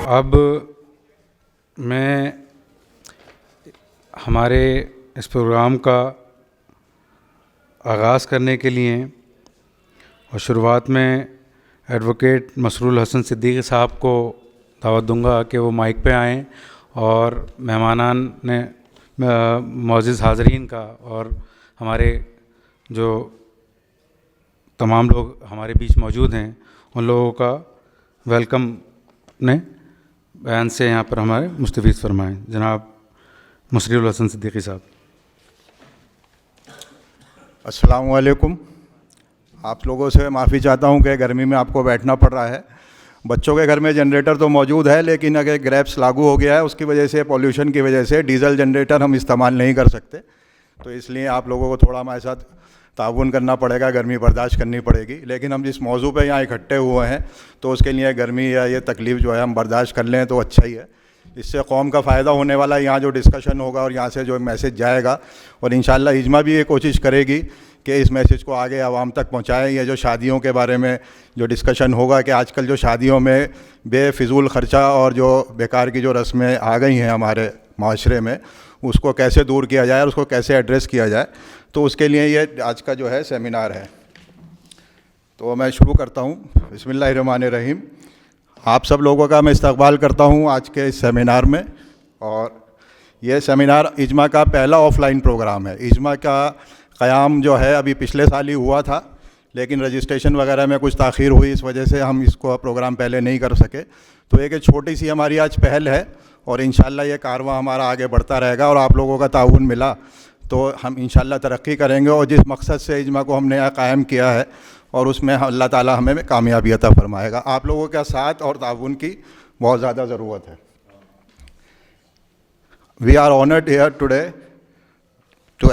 अब मैं हमारे इस प्रोग्राम का आगाज़ करने के लिए और शुरुआत में एडवोकेट मसरूल हसन सिद्दीकी साहब को दावत दूंगा कि वो माइक पे आएँ और मेहमानान ने मौजूद हाज़रीन का और हमारे जो तमाम लोग हमारे बीच मौजूद हैं उन लोगों का वेलकम ने बयान से यहाँ पर हमारे मुस्तफ़ीज़ फरमाएँ। जनाब मसरूल हसन सिद्दीकी साहब। अस्सलामु अलैकुम। आप लोगों से माफ़ी चाहता हूँ कि गर्मी में आपको बैठना पड़ रहा है। बच्चों के घर में जनरेटर तो मौजूद है, लेकिन अगर ग्रैप्स लागू हो गया है उसकी वजह से, पॉल्यूशन की वजह से डीजल जनरेटर हम इस्तेमाल नहीं कर सकते, तो इसलिए आप लोगों को थोड़ा हमारे साथ ताउन करना पड़ेगा, गर्मी बर्दाश्त करनी पड़ेगी। लेकिन हम जिस मौजू पे यहाँ इकट्ठे हुए हैं तो उसके लिए गर्मी या ये तकलीफ़ जो है हम बर्दाश्त कर लें तो अच्छा ही है। इससे कौम का फ़ायदा होने वाला है। यहाँ जो डिस्कशन होगा और यहाँ से जो मैसेज जाएगा, और इंशाअल्लाह इजमा भी ये कोशिश करेगी कि इस मैसेज को आगे आवाम तक पहुँचाएँ। ये जो शादियों के बारे में जो डिस्कशन होगा कि आजकल जो शादियों में बेफिजूल ख़र्चा और जो बेकार की जो रस्में आ गई हैं हमारे माशरे में, उसको कैसे दूर किया जाए और उसको कैसे एड्रेस किया जाए, तो उसके लिए ये आज का जो है सेमिनार है। तो मैं शुरू करता हूँ। बिस्मिल्लाहिर्रहमानिर्रहीम। आप सब लोगों का मैं इस्तकबाल करता हूँ आज के इस सेमिनार में। और ये सेमिनार इजमा का पहला ऑफ़लाइन प्रोग्राम है। इजमा का क़याम जो है अभी पिछले साल ही हुआ था, लेकिन रजिस्ट्रेशन वगैरह में कुछ ताख़ीर हुई, इस वजह से हम इसको प्रोग्राम पहले नहीं कर सके। तो एक छोटी सी हमारी आज पहल है और इंशाअल्लाह ये कारवां हमारा आगे बढ़ता रहेगा और आप लोगों का ताउन मिला तो हम इंशाअल्लाह तरक्की करेंगे। और जिस मकसद से इजमा को हमने कायम किया है और उसमें अल्लाह ताला हमें कामयाबी अता फरमाएगा। आप लोगों का साथ और ताउन की बहुत ज़्यादा ज़रूरत है। We are honoured here today to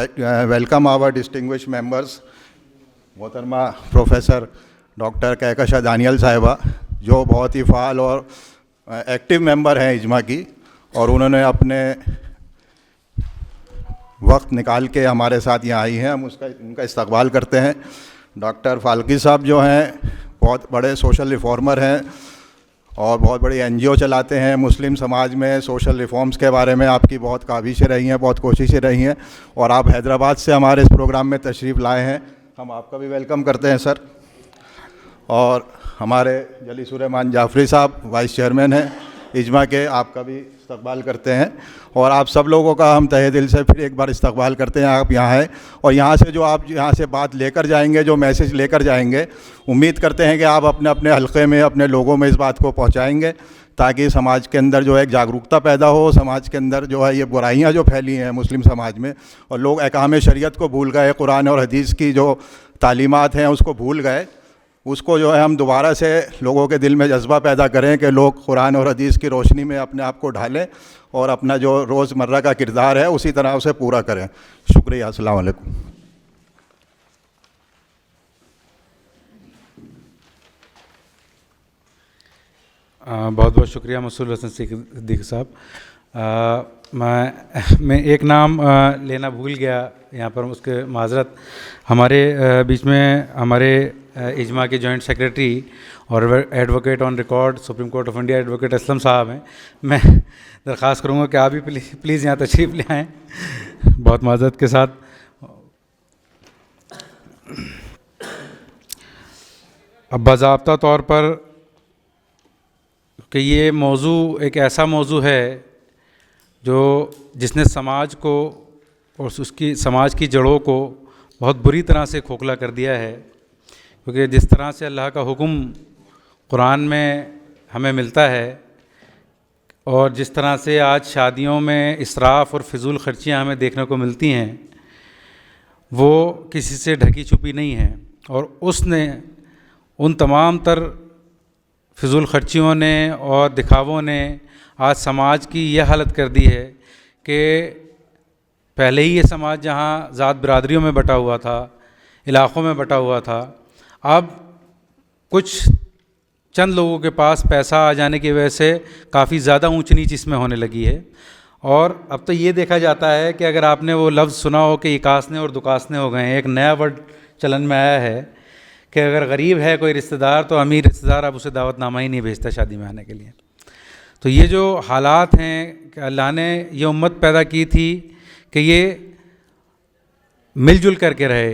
welcome our distinguished members, मोहतरमा प्रोफेसर डॉक्टर कहकशा दानियल साहिबा, जो बहुत ही फ़ाल और एक्टिव मेंबर हैं इजमा की, और उन्होंने अपने वक्त निकाल के हमारे साथ यहाँ आई हैं। हम उनका इस्तकबाल करते हैं। डॉक्टर फाल्की साहब जो हैं बहुत बड़े सोशल रिफॉर्मर हैं और बहुत बड़ी NGO चलाते हैं। मुस्लिम समाज में सोशल रिफॉर्म्स के बारे में आपकी बहुत काविशें रही हैं, बहुत कोशिशें रही हैं, और आप हैदराबाद से हमारे इस प्रोग्राम में तशरीफ़ लाए हैं। हम आपका भी वेलकम करते हैं सर। और हमारे जलीसुर रहमान जाफरी साहब वाइस चेयरमैन हैं इजमा के, आपका भी इस्तकबाल करते हैं। और आप सब लोगों का हम तहे दिल से फिर एक बार इस्तकबाल करते हैं। आप यहाँ हैं और यहाँ से जो आप यहाँ से बात लेकर जाएंगे, जो मैसेज लेकर जाएंगे, उम्मीद करते हैं कि आप अपने अपने हलक़े में, अपने लोगों में इस बात को पहुँचाएँगे, ताकि समाज के अंदर जो है एक जागरूकता पैदा हो। समाज के अंदर जो है ये बुराइयाँ जो फैली हैं मुस्लिम समाज में, और लोग अहकाम शरीयत को भूल गए, कुरान और हदीस की जो तालीमात हैं उसको भूल गए, उसको जो है हम दोबारा से लोगों के दिल में जज्बा पैदा करें कि लोग कुरान और हदीस की रोशनी में अपने आप को ढालें और अपना जो रोज़मर्रा का किरदार है उसी तरह उसे पूरा करें। शुक्रिया। अस्सलाम वालेकुम। बहुत बहुत शुक्रिया मसरूल हसन सिद्दीकी साहब। मैं एक नाम लेना भूल गया यहाँ पर, उसके माजरत। हमारे बीच में हमारे इजमा के जॉइंट सेक्रेटरी और advocate on record supreme court of India advocate Aslam साहब हैं। मैं दरख्वास्त करूँगा कि आप भी प्लीज़ यहाँ तशरीफ़ ले आएँ, बहुत माजरत के साथ। अब बाज़ाब्ता तौर पर कि ये मौजू एक ऐसा मौजू है जो जिसने समाज को और उसकी समाज की जड़ों को बहुत बुरी तरह से खोखला कर दिया है। क्योंकि जिस तरह से अल्लाह का हुक्म कुरान में हमें मिलता है और जिस तरह से आज शादियों में इसराफ़ और फ़िज़ूल ख़र्चियाँ हमें देखने को मिलती हैं, वो किसी से ढकी छुपी नहीं है। और उसने उन तमाम तर फ़िज़ूल ख़र्चियों ने और दिखावों ने आज समाज की यह हालत कर दी है कि पहले ही ये समाज जहाँ ज़ात बिरादरियों में बटा हुआ था, इलाक़ों में बटा हुआ था, अब कुछ चंद लोगों के पास पैसा आ जाने की वजह से काफ़ी ज़्यादा ऊंच नीच इसमें होने लगी है। और अब तो ये देखा जाता है कि अगर आपने वो लफ्ज़ सुना हो कि इकासने और दुकासने हो गए हैं, एक नया वर्ड चलन में आया है कि अगर गरीब है कोई रिश्तेदार तो अमीर रिश्तेदार अब उसे दावतनामा ही नहीं भेजता शादी में आने के लिए। तो ये जो हालात हैं कि अल्लाह ने ये उम्मत पैदा की थी कि ये मिलजुल करके रहे,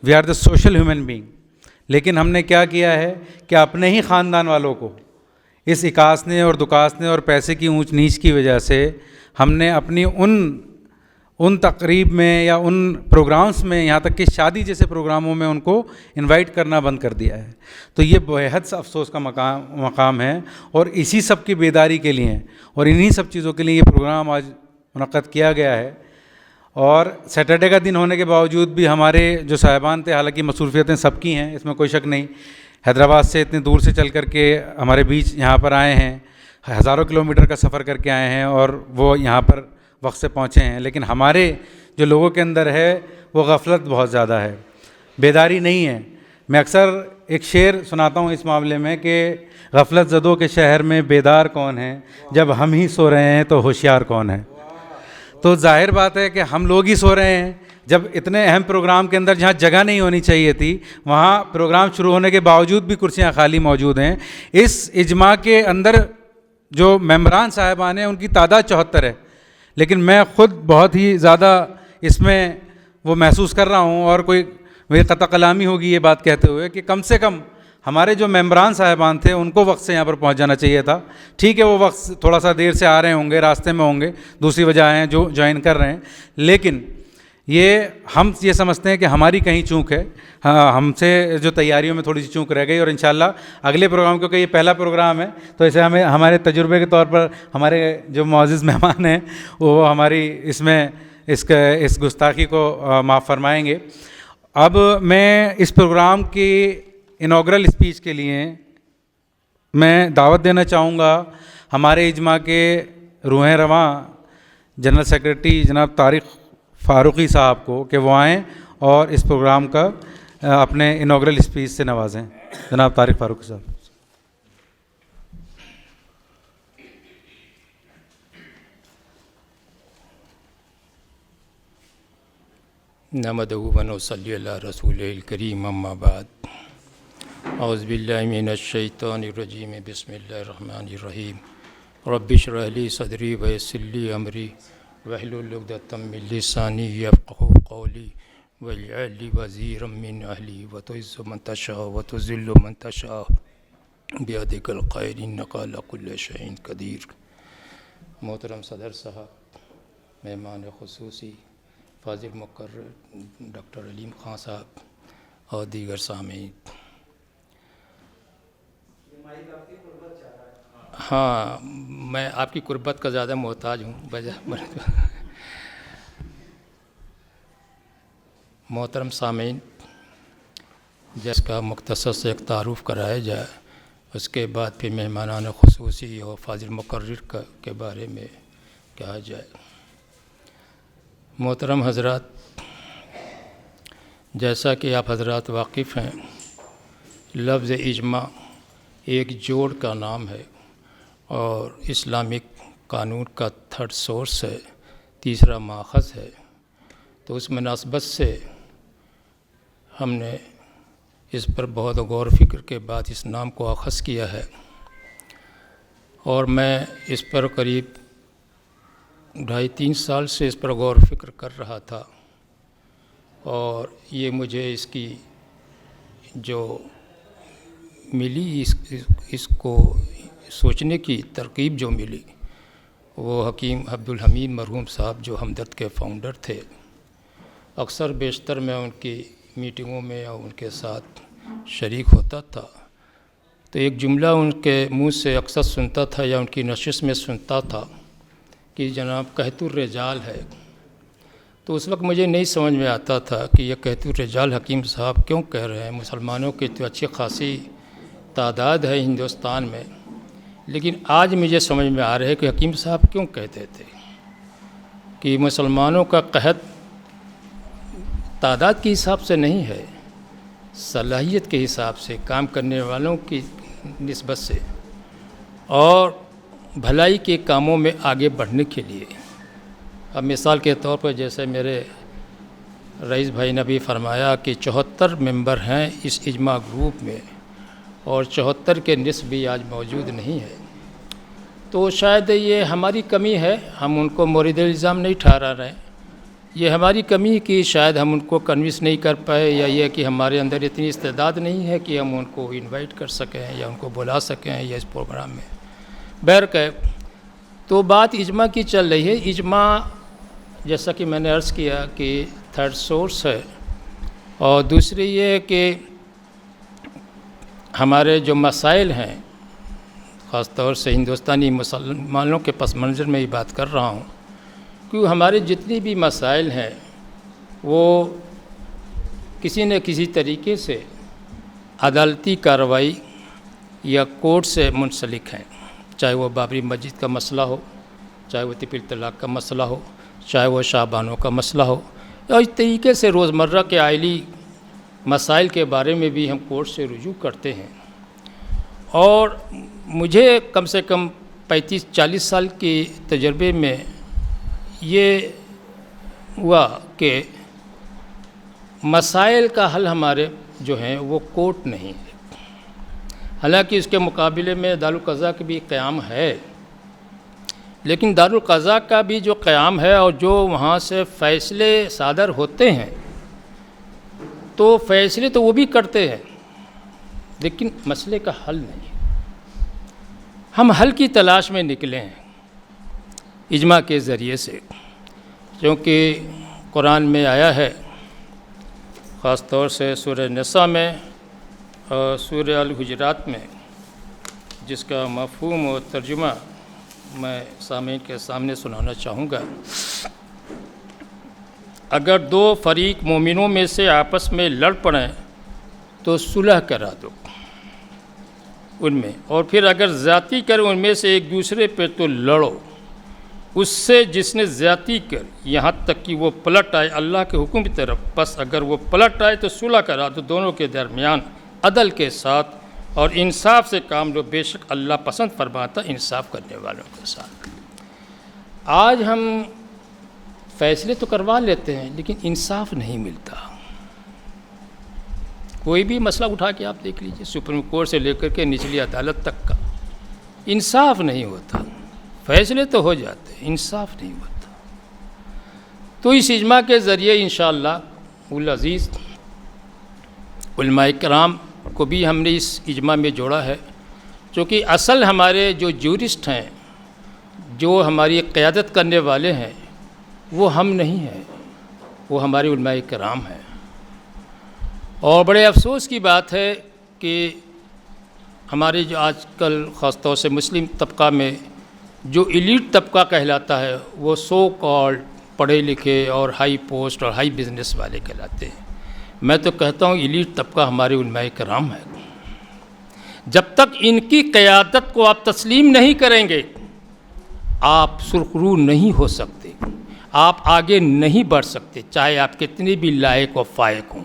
we are the social human being, लेकिन हमने क्या किया है कि अपने ही ख़ानदान वालों को इस इकासने और दुकासने और पैसे की ऊंच नीच की वजह से हमने अपनी उन तकरीब में या उन प्रोग्राम्स में, यहाँ तक कि शादी जैसे प्रोग्रामों में उनको इनवाइट करना बंद कर दिया है। तो ये बेहद सा अफसोस का मकाम है और इसी सब की बेदारी के लिए और इन्हीं सब चीज़ों के लिए ये प्रोग्राम आज मुनक़्क़द किया गया है। और सैटरडे का दिन होने के बावजूद भी हमारे जो साहिबान थे, हालांकि मसरूफियतें सबकी हैं, इसमें कोई शक नहीं, हैदराबाद से इतनी दूर से चल कर के हमारे बीच यहाँ पर आए हैं, हज़ारों किलोमीटर का सफ़र करके आए हैं और वो यहाँ पर वक्त से पहुँचे हैं, लेकिन हमारे जो लोगों के अंदर है वो गफलत बहुत ज़्यादा है, बेदारी नहीं है। मैं अक्सर एक शेर सुनाता हूँ इस मामले में कि गफलत ज़दों के शहर में बेदार कौन है, जब हम ही सो रहे हैं तो होशियार कौन है। तो जाहिर बात है कि हम लोग ही सो रहे हैं, जब इतने अहम प्रोग्राम के अंदर जहाँ जगह नहीं होनी चाहिए थी वहाँ प्रोग्राम शुरू होने के बावजूद भी कुर्सियाँ खाली मौजूद हैं। इस इजमा के अंदर जो मेंबरान साहिबान हैं उनकी तादाद 74 है, लेकिन मैं ख़ुद बहुत ही ज़्यादा इसमें वो महसूस कर रहा हूँ और कोई मेरी क़ता कलामी होगी ये बात कहते हुए कि कम से कम हमारे जो मेंबरान साहिबान थे उनको वक्त से यहाँ पर पहुँच जाना चाहिए था। ठीक है, वो वक्त थोड़ा सा देर से आ रहे होंगे, रास्ते में होंगे, दूसरी वजह हैं जो ज्वाइन कर रहे हैं, लेकिन हम ये समझते हैं कि हमारी कहीं चूक है, हाँ, हमसे जो तैयारियों में थोड़ी सी चूक रह गई। और इंशाल्लाह अगले प्रोग्राम, क्योंकि ये पहला प्रोग्राम है, तो इसे हमें हमारे तजुर्बे के तौर पर हमारे जो मुअज़्ज़िज़ मेहमान हैं वो हमारी इस गुस्ताखी को माफ़ फरमाएँगे। अब मैं इस प्रोग्राम की इनॉग्रल स्पीच के लिए मैं दावत देना चाहूँगा हमारे इजमा के रूह रवां जनरल सेक्रेटरी जनाब तारिक फ़ारूक़ी साहब को कि वो आएँ और इस प्रोग्राम का अपने इनॉग्रल स्पीच से नवाजें। जनाब तारिक फ़ारूक़ी साहब। नहमदुहु व नसल्ली अला रसूलिल करीम, अम्मा बाद। औज़ु बिल्लाहि मिनश शैतानिर रजीम, बिस्मिल्लाहिर रहमानिर रहीम। रब्बि इश्रह ली सदरी व यस्सिर ली अमरी वहलुल उक़दतम मिन लिसानी यफ़क़हू क़ौली वजअल ली वज़ीरम मिन अहली व तुइज़्ज़ु मन तशाअ व तुज़िल्लु मन तशाअ बियदिकल ख़ैर इन्नका अला कुल्लि शैइन क़दीर। मोहतरम सदर साहब, मेहमान ख़ुसूसी फ़ाज़िल मुक़र्रर डॉक्टर अलीम ख़ान साहब और दीगर सामीन, हाँ, मैं आपकी कुर्बत का ज़्यादा मोहताज हूँ मोहतरम सामीन, जिसका मुख्तसर से एक तारुफ़ कराया जाए, उसके बाद फिर मेहमानान ख़ुसूसी और फ़ाज़िल मुक़र्रर के बारे में कहा जाए। मोहतरम हज़रात, जैसा कि आप हज़रात वाकिफ़ हैं, लफ्ज़ इजमा एक जोड़ का नाम है और इस्लामिक कानून का थर्ड सोर्स है, तीसरा माख़ज़ है। तो उस मुनासबत से हमने इस पर बहुत गौर फ़िक्र के बाद इस नाम को अख़ज़ किया है और मैं इस पर करीब 2.5-3 साल से इस पर गौर फ़िक्र कर रहा था और ये मुझे इसकी जो मिली इसको सोचने की तरकीब जो मिली वो हकीम अब्दुल हमीद मरहूम साहब जो हमदर्द के फ़ाउंडर थे। अक्सर बेशतर मैं उनकी मीटिंगों में और उनके साथ शरीक होता था, तो एक जुमला उनके मुंह से अक्सर सुनता था या उनकी नशिश में सुनता था कि जनाब कहतुर रिजाल है। तो उस वक्त मुझे नहीं समझ में आता था कि यह कहतुर रिजाल हकीम साहब क्यों कह रहे हैं। मुसलमानों की तो अच्छी खासी तादाद है हिंदुस्तान में, लेकिन आज मुझे समझ में आ रहा है कि हकीम साहब क्यों कहते थे कि मुसलमानों का कहत तादाद के हिसाब से नहीं है, सलाहियत के हिसाब से, काम करने वालों की निस्बत से और भलाई के कामों में आगे बढ़ने के लिए। अब मिसाल के तौर पर जैसे मेरे रईस भाई ने भी फरमाया कि 74 मेंबर हैं इस इजमा ग्रुप में और 74 के निस्ब भी आज मौजूद नहीं है। तो शायद ये हमारी कमी है, हम उनको मुरीद इल्ज़ाम नहीं ठहरा रहे, ये हमारी कमी कि शायद हम उनको कन्विंस नहीं कर पाए, या ये कि हमारे अंदर इतनी इस्तेदाद नहीं है कि हम उनको इनवाइट कर सकें या उनको बुला सकें या इस प्रोग्राम में। बहरकैफ तो बात इजमा की चल रही है। इजमा जैसा कि मैंने अर्ज़ किया कि थर्ड सोर्स है, और दूसरी ये है कि हमारे जो मसाइल हैं, ख़ास तौर से हिंदुस्तानी मुसलमानों के पस मंज़र में ही बात कर रहा हूँ, कि हमारे जितनी भी मसाइल हैं वो किसी न किसी तरीके से अदालती कार्रवाई या कोर्ट से मुंसलिक हैं। चाहे वो बाबरी मस्जिद का मसला हो, चाहे वो तिपिल तलाक का मसला हो, चाहे वो शाहबानों का मसला हो, और इस तरीके से रोज़मर्रा के आइली मसाइल के बारे में भी हम कोर्ट से रुजू करते हैं। और मुझे कम से कम 35-40 साल के तजर्बे में ये हुआ कि मसाइल का हल हमारे जो हैं वो कोर्ट नहीं है। हालांकि इसके मुकाबले में दारुल क़ज़ा का भी क़याम है, लेकिन दारुल क़ज़ा का भी जो क़याम है और जो वहाँ से फ़ैसले सादर होते हैं, तो फ़ैसले तो वो भी करते हैं, लेकिन मसले का हल नहीं। हम हल की तलाश में निकले हैं इजमा के ज़रिए से, क्योंकि कुरान में आया है, ख़ास तौर से सूरह निसा में और सूरह अल हुजरात में, जिसका मफ़हूम और तर्जुमा मैं सामीन के सामने सुनाना चाहूँगा। अगर दो फरीक मोमिनों में से आपस में लड़ पड़ें तो सुलह करा दो उनमें, और फिर अगर ज़्यादती करें उनमें से एक दूसरे पे तो लड़ो उससे जिसने ज़्यादती कर, यहाँ तक कि वो पलट आए अल्लाह के हुक्म की तरफ। बस अगर वो पलट आए तो सुलह करा दो दोनों के दरमियान अदल के साथ, और इंसाफ से काम लो, बेशक अल्लाह पसंद फरमाता इंसाफ करने वालों के साथ। आज हम फैसले तो करवा लेते हैं, लेकिन इंसाफ नहीं मिलता। कोई भी मसला उठा के आप देख लीजिए, सुप्रीम कोर्ट से लेकर के निचली अदालत तक का, इंसाफ नहीं होता। फैसले तो हो जाते, इंसाफ नहीं होता। तो इस इजमा के ज़रिए इंशाअल्लाह उल अज़ीज़ उलमाए किराम को भी हमने इस इजमा में जोड़ा है, क्योंकि असल हमारे जो जूरिस्ट हैं, जो हमारी क़यादत करने वाले हैं, वो हम नहीं हैं, वो हमारे उलमाए किराम हैं। और बड़े अफसोस की बात है कि हमारे जो आजकल ख़ास तौर से मुस्लिम तबका में जो एलीट तबका कहलाता है, वो सो कॉल्ड पढ़े लिखे और हाई पोस्ट और हाई बिजनेस वाले कहलाते हैं। मैं तो कहता हूँ एलीट तबका हमारे उलमाए किराम है। जब तक इनकी क़यादत को आप तस्लीम नहीं करेंगे, आप सुरखरू नहीं हो सकते, आप आगे नहीं बढ़ सकते, चाहे आप कितने भी लायक और फायक हों।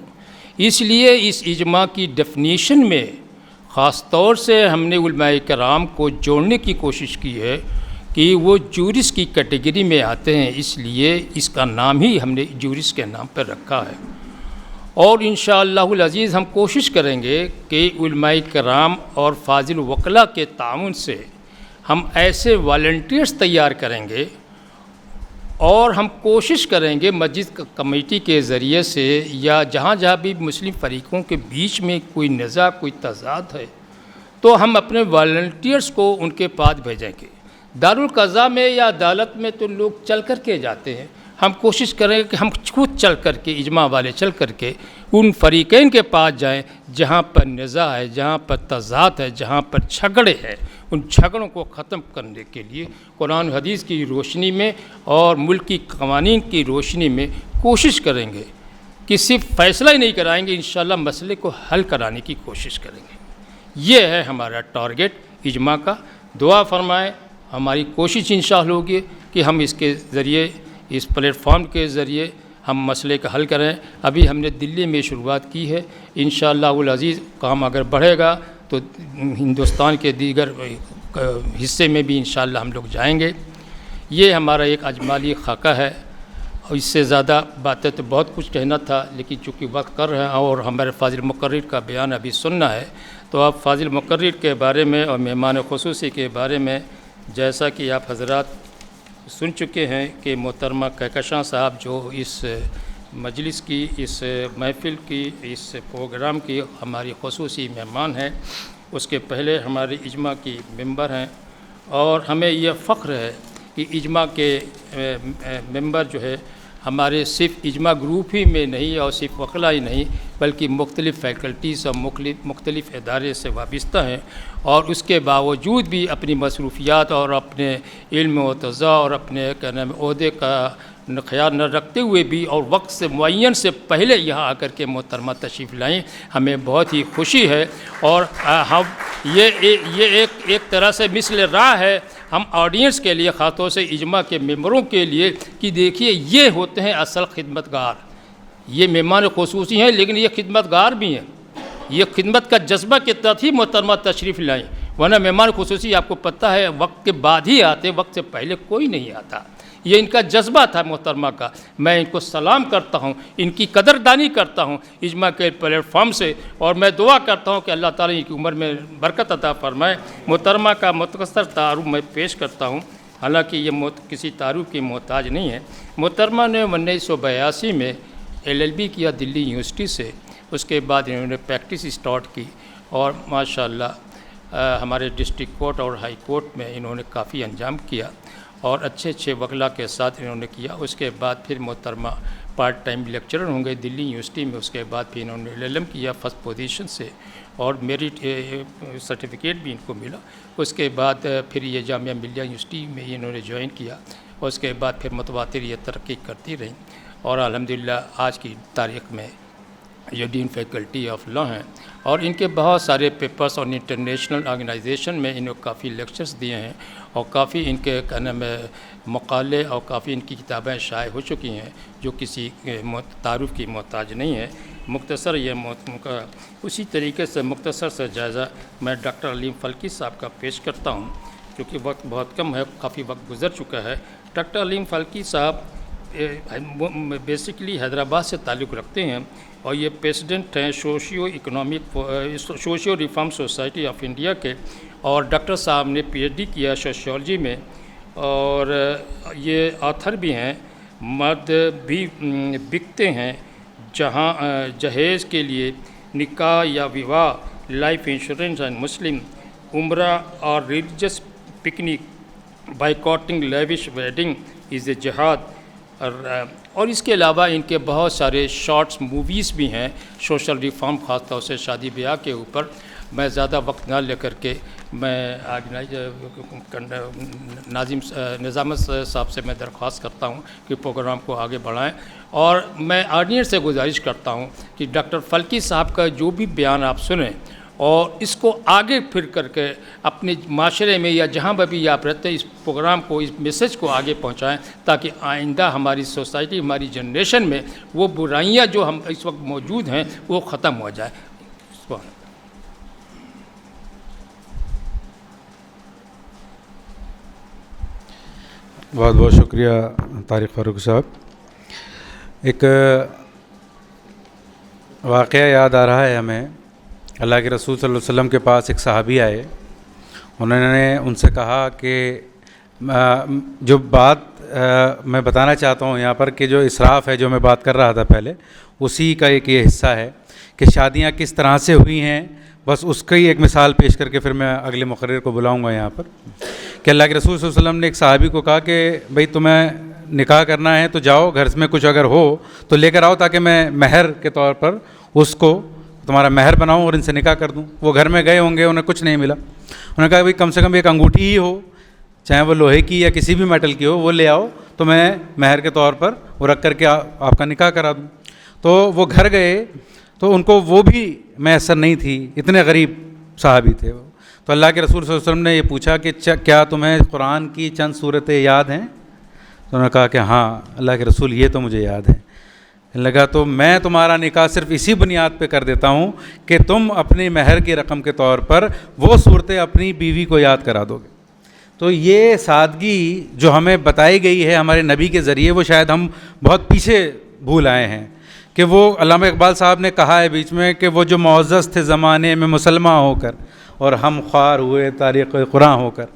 इसलिए इस इजमा की डेफिनेशन में ख़ास तौर से हमने उलमाए किराम को जोड़ने की कोशिश की है कि वो जूरिस की कैटेगरी में आते हैं, इसलिए इसका नाम ही हमने जूरिस के नाम पर रखा है। और इंशाअल्लाहुल अज़ीज़ हम कोशिश करेंगे कि उलमाए किराम और फाजिल वकला के ताउन से हम ऐसे वॉलंटियर्स तैयार करेंगे, और हम कोशिश करेंगे मस्जिद कमेटी के ज़रिए से या जहाँ जहाँ भी मुस्लिम फ़रीक़ों के बीच में कोई निज़ा कोई तज़ाद है, तो हम अपने वॉलंटियर्स को उनके पास भेजेंगे। दारुल क़ज़ा में या अदालत में तो लोग चल कर के जाते हैं, हम कोशिश करेंगे कि हम खुद चल कर के, इजमा वाले चल कर के उन फ़रीक़ैन के पास जाएं जहाँ पर निज़ा है, जहाँ पर तज़ाद है, जहाँ पर झगड़े हैं। उन झगड़ों को ख़त्म करने के लिए कुरान हदीस की रोशनी में और मुल्क की क़वानीन की रोशनी में कोशिश करेंगे कि सिर्फ फ़ैसला ही नहीं कराएंगे, इंशाअल्लाह मसले को हल कराने की कोशिश करेंगे। ये है हमारा टारगेट इजमा का। दुआ फरमाएं, हमारी कोशिश इंशाअल्लाह होगी कि हम इसके ज़रिए, इस प्लेटफॉर्म के ज़रिए हम मसले का हल करें। अभी हमने दिल्ली में शुरुआत की है, इंशाअल्लाहुल अज़ीज़ काम अगर बढ़ेगा तो हिंदुस्तान के दीगर हिस्से में भी इंशाअल्लाह हम लोग जाएंगे। ये हमारा एक अजमाली खाका है, और इससे ज़्यादा बातें तो बहुत कुछ कहना था, लेकिन चूँकि वक्त कर रहे हैं और हमारे फाजिल मुकर्रिर का बयान अभी सुनना है, तो आप फाजिल मुकर्रिर के बारे में और मेहमान ख़ुसूसी के बारे में जैसा कि आप हजरात सुन चुके हैं कि मोहतरमा कहकशां साहब जो इस मजलिस की, इस महफ़िल की, इस प्रोग्राम की हमारी ख़ुसूसी मेहमान हैं, उसके पहले हमारी इजमा की मेंबर हैं। और हमें यह फ़ख्र है कि इजमा के मेंबर जो है हमारे सिर्फ इजमा ग्रुप ही में नहीं और सिर्फ वकला ही नहीं बल्कि मुख्तलिफ़ फ़ैकल्टीज़ और मुख्तलिफ़ इदारे से वाबस्ता हैं, और उसके बावजूद भी अपनी मसरूफ़ियात और अपने इल्म व तज़ा और अपने क्या नाम ओहदे का ख्याल न रखते हुए भी और वक्त से मुअय्यन से पहले यहाँ आकर के मोहतरमा तशरीफ़ लाएँ, हमें बहुत ही खुशी है। और हम ये एक तरह से मिसल राह है हम ऑडियंस के लिए, ख़ासतौर से इजमा के मेंबरों के लिए, कि देखिए ये होते हैं असल खिदमतगार। ये मेहमान ख़ुसूसी हैं लेकिन ये खिदमतगार भी हैं। ये खिदमत का जज्बा के तहत ही मोहतरमा तशरीफ़ लाएँ, वरना मेहमान ख़ुसूसी आपको पता है वक्त के बाद ही आते, वक्त से पहले कोई नहीं आता। ये इनका जज्बा था मोहतरमा का। मैं इनको सलाम करता हूँ, इनकी कदरदानी करता हूँ इजमा के प्लेटफॉर्म से, और मैं दुआ करता हूँ कि अल्लाह ताला इनकी उम्र में बरकत अता फरमाए। मोहतरमा का मुख्तसर तारुफ मैं पेश करता हूँ, हालांकि ये किसी तारुफ की मोहताज नहीं है। मोहतरमा ने 1982 में LLB किया दिल्ली यूनिवर्सिटी से, उसके बाद इन्होंने प्रैक्टिस स्टार्ट की और माशाल्लाह हमारे डिस्ट्रिक्ट कोर्ट और हाई कोर्ट में इन्होंने काफ़ी अंजाम किया और अच्छे वकला के साथ इन्होंने किया। उसके बाद फिर मोहतरमा पार्ट टाइम लेक्चरर होंगे दिल्ली यूनिवर्सिटी में। उसके बाद फिर इन्होंने LLM किया फर्स्ट पोजीशन से और मेरिट सर्टिफिकेट भी इनको मिला। उसके बाद फिर ये जामिया मिलिया यूनिवर्सिटी में इन्होंने ज्वाइन किया। उसके बाद फिर मुतवातिर ये तरक्की करती रही और अल्हम्दुलिल्लाह आज की तारीख़ में ये डीन फैकल्टी ऑफ लॉ हैं और इनके बहुत सारे पेपर्स और इंटरनेशनल ऑर्गेनाइजेशन में इन्होंने काफ़ी लेक्चर्स दिए हैं और काफ़ी इनके क्या नाम है मकाले और काफ़ी इनकी किताबें शाये हो चुकी हैं जो किसी तारुफ की मोहताज नहीं है। मुख्तसर ये उसी तरीके से मुख्तसर से जायज़ा मैं डॉक्टर अलीम फ़ल्की साहब का पेश करता हूँ क्योंकि वक्त बहुत कम है, काफ़ी वक्त गुजर चुका है। डॉक्टर अलीम फ़ल्की साहब बेसिकली हैदराबाद से ताल्लुक़ रखते हैं और ये प्रेसिडेंट हैं socio reform society of India के, और डॉक्टर साहब ने PhD किया सोशियोलॉजी में और ये ऑथर भी हैं। मर्द भी बिकते हैं जहां जहेज़ के लिए निकाह या विवाह, लाइफ इंश्योरेंस एंड मुस्लिम, उम्रा और religious picnic, boycotting lavish wedding is a जिहाद। और इसके अलावा इनके बहुत सारे शॉर्ट्स मूवीज़ भी हैं सोशल रिफॉर्म ख़ास तौर से शादी ब्याह के ऊपर। मैं ज़्यादा वक्त ना लेकर के मैं निज़ामत साहब से मैं दरख्वास्त करता हूं कि प्रोग्राम को आगे बढ़ाएं और मैं ऑडियंस से गुजारिश करता हूं कि डॉक्टर फ़ल्की साहब का जो भी बयान आप सुने और इसको आगे फिर करके अपने माशरे में या जहाँ पर भी आप रहते हैं इस प्रोग्राम को, इस मैसेज को आगे पहुँचाएँ ताकि आइंदा हमारी सोसाइटी, हमारी जनरेशन में वो बुराइयाँ जो हम इस वक्त मौजूद हैं वो ख़त्म हो जाए। बहुत बहुत शुक्रिया तारिक फ़ारूक साहब। एक वाक़या याद आ रहा है हमें। अल्लाह के रसूल सल्लल्लाहु अलैहि वसल्लम के पास एक सहाबी आए, उन्होंने उनसे कहा कि जो बात मैं बताना चाहता हूँ यहाँ पर कि जो इसराफ़ है जो मैं बात कर रहा था पहले, उसी का एक ये हिस्सा है कि शादियाँ किस तरह से हुई हैं। बस उसका ही एक मिसाल पेश करके फिर मैं अगले मुक़र्रिर को बुलाऊँगा यहाँ पर कि अल्लाह के रसूल सल्लल्लाहु अलैहि वसल्लम ने एक सहाबी को कहा कि भाई तुम्हें निकाह करना है तो जाओ, घर में कुछ अगर हो तो लेकर आओ ताकि मैं महर के तौर पर उसको तुम्हारा महर बनाऊं और इनसे निकाह कर दूं। वो घर में गए होंगे, उन्हें कुछ नहीं मिला। उन्होंने कहा भाई कम से कम एक अंगूठी ही हो, चाहे वो लोहे की या किसी भी मेटल की हो, वो ले आओ तो मैं महर के तौर पर वो रख करके आपका निकाह करा दूँ। तो वो घर गए तो उनको वो भी मैसर नहीं थी, इतने गरीब साहबी थे वो। तो अल्लाह के रसूल सल्लल्लाहु अलैहि वसल्लम ने ये पूछा कि क्या तुम्हें कुरान की चंद सूरतें याद हैं? तो उन्होंने कहा कि हाँ अल्लाह के रसूल ये तो मुझे याद है। लगा तो मैं तुम्हारा निकाह सिर्फ इसी बुनियाद पे कर देता हूँ कि तुम अपनी महर की रकम के तौर पर वो सूरतें अपनी बीवी को याद करा दोगे। तो ये सादगी जो हमें बताई गई है हमारे नबी के ज़रिए, वो शायद हम बहुत पीछे भूल आए हैं कि वो अल्लामा इकबाल साहब ने कहा है बीच में कि वो जो मुअज़्ज़ज़ थे ज़माने में मुसलमान होकर और हम ख्वार हुए तारीख़ कुरान होकर।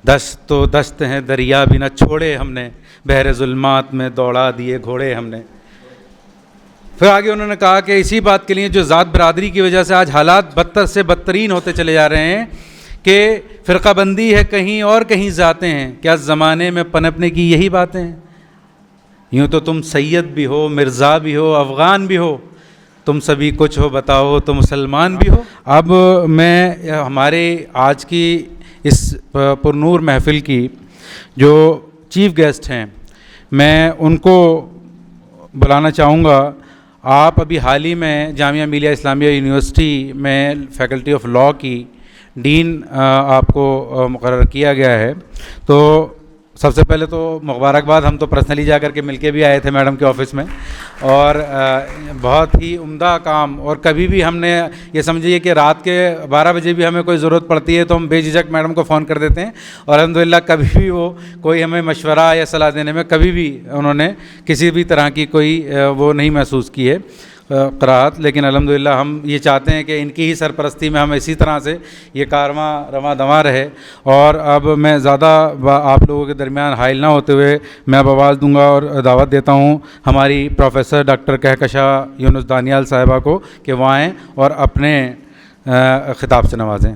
दस्त तो दस्त हैं दरिया भी न छोड़े हमने, बहरे जुल्मात में दौड़ा दिए घोड़े हमने। फिर आगे उन्होंने कहा कि इसी बात के लिए जो ज़ात बरादरी की वजह से आज हालात बदतर से बदतरीन होते चले जा रहे हैं कि फ़िरक़ाबंदी है कहीं और कहीं ज़ातें हैं, क्या ज़माने में पनपने की यही बातें हैं? यूँ तो तुम सैयद भी हो, मिर्ज़ा भी हो, अफ़गान भी हो, तुम सभी कुछ हो, बताओ तो मुसलमान भी हो। अब मैं हमारे आज की इस पुरनूर महफ़िल की जो चीफ़ गेस्ट हैं मैं उनको बुलाना चाहूँगा। आप अभी हाल ही में जामिया मिलिया इस्लामिया यूनिवर्सिटी में फैकल्टी ऑफ लॉ की डीन आपको मुकर्रर किया गया है। तो सबसे पहले तो मुबारकबाद, हम तो पर्सनली जा कर के मिलके भी आए थे मैडम के ऑफ़िस में, और बहुत ही उम्दा काम। और कभी भी हमने ये समझिए कि रात के 12 बजे भी हमें कोई ज़रूरत पड़ती है तो हम बेझिझक मैडम को फ़ोन कर देते हैं, और अल्हम्दुलिल्लाह कभी भी वो कोई हमें मशवरा या सलाह देने में कभी भी उन्होंने किसी भी तरह की कोई वो नहीं महसूस की है क़राअत। लेकिन अल्हम्दुलिल्लाह हम ये चाहते हैं कि इनकी ही सरपरस्ती में हम इसी तरह से ये कारवां रवां दवां रहे। और अब मैं ज़्यादा आप लोगों के दरमियान हाइल ना होते हुए मैं अब आवाज़ दूंगा और दावत देता हूँ हमारी प्रोफेसर डॉक्टर कहकशा यूनुस दानियाल साहिबा को कि वो आएँ और अपने ख़िताब से नवाजें।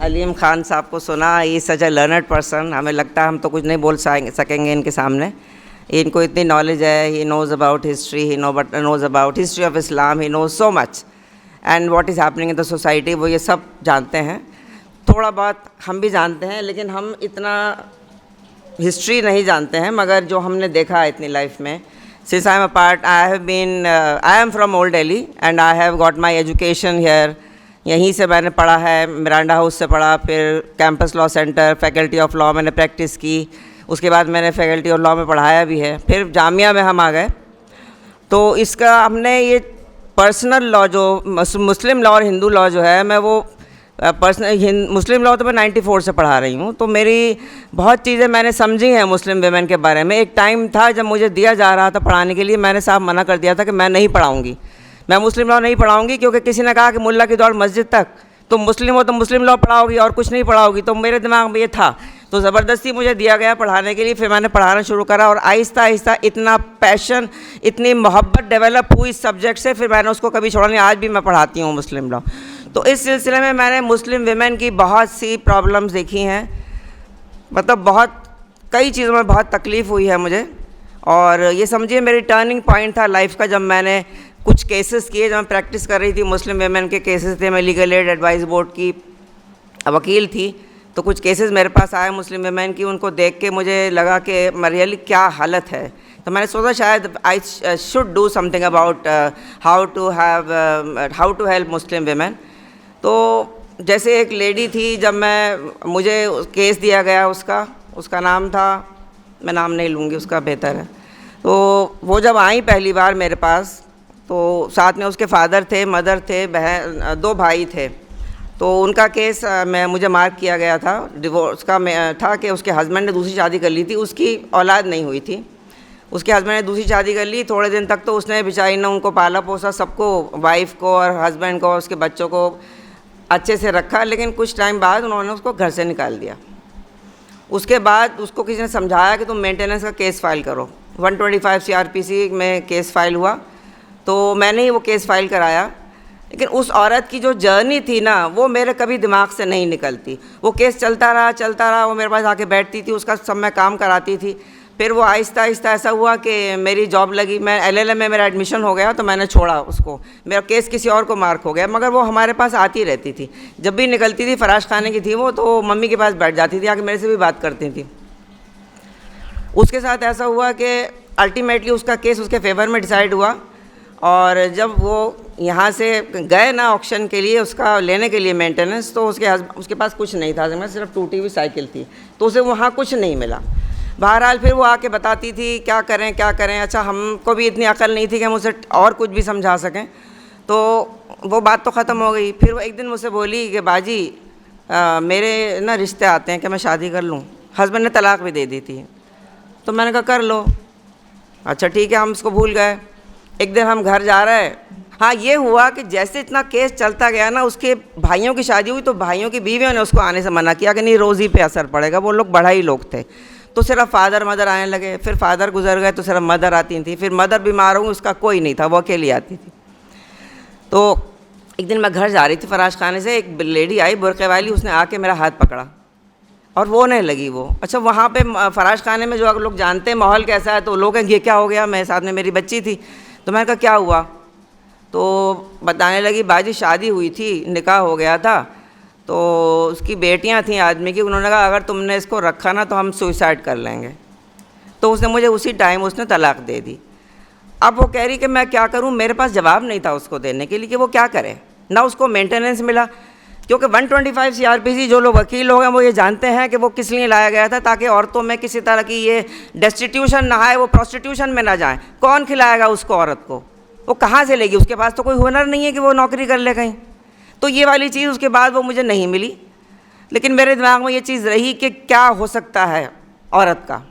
अलीम खान साहब को सुना, ये सच ए लर्नड पर्सन, हमें लगता है हम तो कुछ नहीं बोल सकेंगे इनके सामने। इनको इतनी नॉलेज है, he knows about history, he knows about history of Islam, he knows so much and what is happening in the society, वो ये सब जानते हैं। थोड़ा बहुत हम भी जानते हैं, लेकिन हम इतना हिस्ट्री नहीं जानते हैं, मगर जो हमने देखा है इतनी लाइफ में, since I am a part, I am from old Delhi and I have got my education here. यहीं से मैंने पढ़ा है, मिरांडा हाउस से पढ़ा, फिर campus law centre, faculty of law मैंने प्रैक्टिस की, उसके बाद मैंने फैकल्टी ऑफ लॉ में पढ़ाया भी है, फिर जामिया में हम आ गए। तो इसका हमने ये पर्सनल लॉ जो मुस्लिम लॉ और हिंदू लॉ जो है, मैं वो पर्सनल मुस्लिम लॉ तो मैं 94 से पढ़ा रही हूँ, तो मेरी बहुत चीज़ें मैंने समझी हैं मुस्लिम वेमेन के बारे में। एक टाइम था जब मुझे दिया जा रहा था पढ़ाने के लिए, मैंने साफ मना कर दिया था कि मैं नहीं पढ़ाऊँगी, मैं मुस्लिम लॉ नहीं पढ़ाऊँगी, क्योंकि किसी ने कहा कि मुल्ला की दौड़ मस्जिद तक, तुम मुस्लिम हो तो मुस्लिम लॉ पढ़ाओगी और कुछ नहीं पढ़ाओगी। तो मेरे दिमाग में ये था, तो ज़बरदस्ती मुझे दिया गया पढ़ाने के लिए। फिर मैंने पढ़ाना शुरू करा और आहिस्ता आहिस्ता इतना पैशन, इतनी मोहब्बत डेवलप हुई इस सब्जेक्ट से, फिर मैंने उसको कभी छोड़ा नहीं। आज भी मैं पढ़ाती हूँ मुस्लिम लॉ। तो इस सिलसिले में मैंने मुस्लिम विमेन की बहुत सी प्रॉब्लम्स देखी हैं, मतलब बहुत कई चीज़ों में बहुत तकलीफ़ हुई है मुझे। और ये समझिए मेरी टर्निंग पॉइंट था लाइफ का, जब मैंने कुछ केसेस किए, जब मैं प्रैक्टिस कर रही थी, मुस्लिम वेमेन के केसेस थे, मैं लीगल एड एडवाइस बोर्ड की वकील थी, तो कुछ केसेस मेरे पास आए मुस्लिम वेमेन की, उनको देख के मुझे लगा कि रियली क्या हालत है। तो मैंने सोचा शायद I should do something about how to help Muslim women. तो जैसे एक लेडी थी, जब मुझे केस दिया गया, उसका नाम था, मैं नाम नहीं लूँगी, उसका बेहतर है। तो वो जब आई पहली बार मेरे पास, तो साथ में उसके फादर थे, मदर थे, बहन, 2 भाई थे। तो उनका केस मुझे मार्क किया गया था। डिवोर्स का था कि उसके हस्बैंड ने दूसरी शादी कर ली थी, उसकी औलाद नहीं हुई थी, उसके हस्बैंड ने दूसरी शादी कर ली। थोड़े दिन तक तो उसने बेचारी ने उनको पाला पोसा, सबको, वाइफ को और हस्बैंड को, उसके बच्चों को अच्छे से रखा। लेकिन कुछ टाइम बाद उन्होंने उसको घर से निकाल दिया। उसके बाद उसको किसी ने समझाया कि तुम मेंटेनेंस का केस फाइल करो। 125 CRPC में केस फाइल हुआ, तो मैंने ही वो केस फाइल कराया। लेकिन उस औरत की जो जर्नी थी ना, वो मेरे कभी दिमाग से नहीं निकलती। वो केस चलता रहा, वो मेरे पास आके बैठती थी, उसका सब मैं काम कराती थी। फिर वो आहिस्ता आहिस्ता ऐसा हुआ कि मेरी जॉब लगी, मैं LLM में मेरा एडमिशन हो गया, तो मैंने छोड़ा उसको। मेरा केस किसी और को मार्क हो गया, मगर वो हमारे पास आती रहती थी। जब भी निकलती थी, फराश खाने की थी वो, तो मम्मी के पास बैठ जाती थी, आके मेरे से भी बात करती थी। उसके साथ ऐसा हुआ कि अल्टीमेटली उसका केस उसके फेवर में डिसाइड हुआ। और जब वो यहाँ से गए ना ऑक्शन के लिए, उसका लेने के लिए मेंटेनेंस, तो उसके पास कुछ नहीं था, सिर्फ टूटी हुई साइकिल थी, तो उसे वहाँ कुछ नहीं मिला। बहरहाल फिर वो आके बताती थी क्या करें। अच्छा, हमको भी इतनी अकल नहीं थी कि हम उसे और कुछ भी समझा सकें। तो वो बात तो ख़त्म हो गई। फिर वो एक दिन मुझसे बोली कि बाजी मेरे ना रिश्ते आते हैं कि मैं शादी कर लूँ। हस्बैंड ने तलाक भी दे दी थी। तो मैंने कहा कर लो। अच्छा ठीक है, हम इसको भूल गए। एक दिन हम घर जा रहे, हाँ, ये हुआ कि जैसे इतना केस चलता गया ना, उसके भाइयों की शादी हुई तो भाइयों की बीवियों ने उसको आने से मना किया कि नहीं, रोज़ी पे असर पड़ेगा। वो लोग बढ़ई लोग थे, तो सिर्फ फादर मदर आने लगे। फिर फादर गुजर गए तो सिर्फ मदर आती थी। फिर मदर बीमार हुई, उसका कोई नहीं था, वो अकेली आती थी। तो एक दिन मैं घर जा रही थी फराश खाने से, एक लेडी आई बुरके वाली, उसने आके मेरा हाथ पकड़ा और रोने लगी वो। अच्छा, वहाँ पे फराश खाने में जो लोग जानते हैं माहौल कैसा है, तो लोग हैं ये क्या हो गया। मेरे साथ में मेरी बच्ची थी, तो मैंने कहा क्या हुआ, तो बताने लगी बाजी शादी हुई थी, निकाह हो गया था, तो उसकी बेटियां थीं आदमी की, उन्होंने कहा अगर तुमने इसको रखा ना तो हम सुसाइड कर लेंगे। तो उसने मुझे उसी टाइम उसने तलाक दे दी। अब वो कह रही कि मैं क्या करूं, मेरे पास जवाब नहीं था उसको देने के लिए कि वो क्या करे। ना उसको मेंटेनेंस मिला, क्योंकि 125 CRPC जो लोग वकील लोग हैं वो ये जानते हैं कि वो किस लिए लाया गया था, ताकि औरतों में किसी तरह की ये डेस्टिट्यूशन ना आए, वो प्रोस्टिट्यूशन में ना जाएं। कौन खिलाएगा उसको, औरत को, वो कहाँ से लेगी, उसके पास तो कोई हुनर नहीं है कि वो नौकरी कर ले कहीं। तो ये वाली चीज़ उसके बाद वो मुझे नहीं मिली, लेकिन मेरे दिमाग में ये चीज़ रही कि क्या हो सकता है औरत का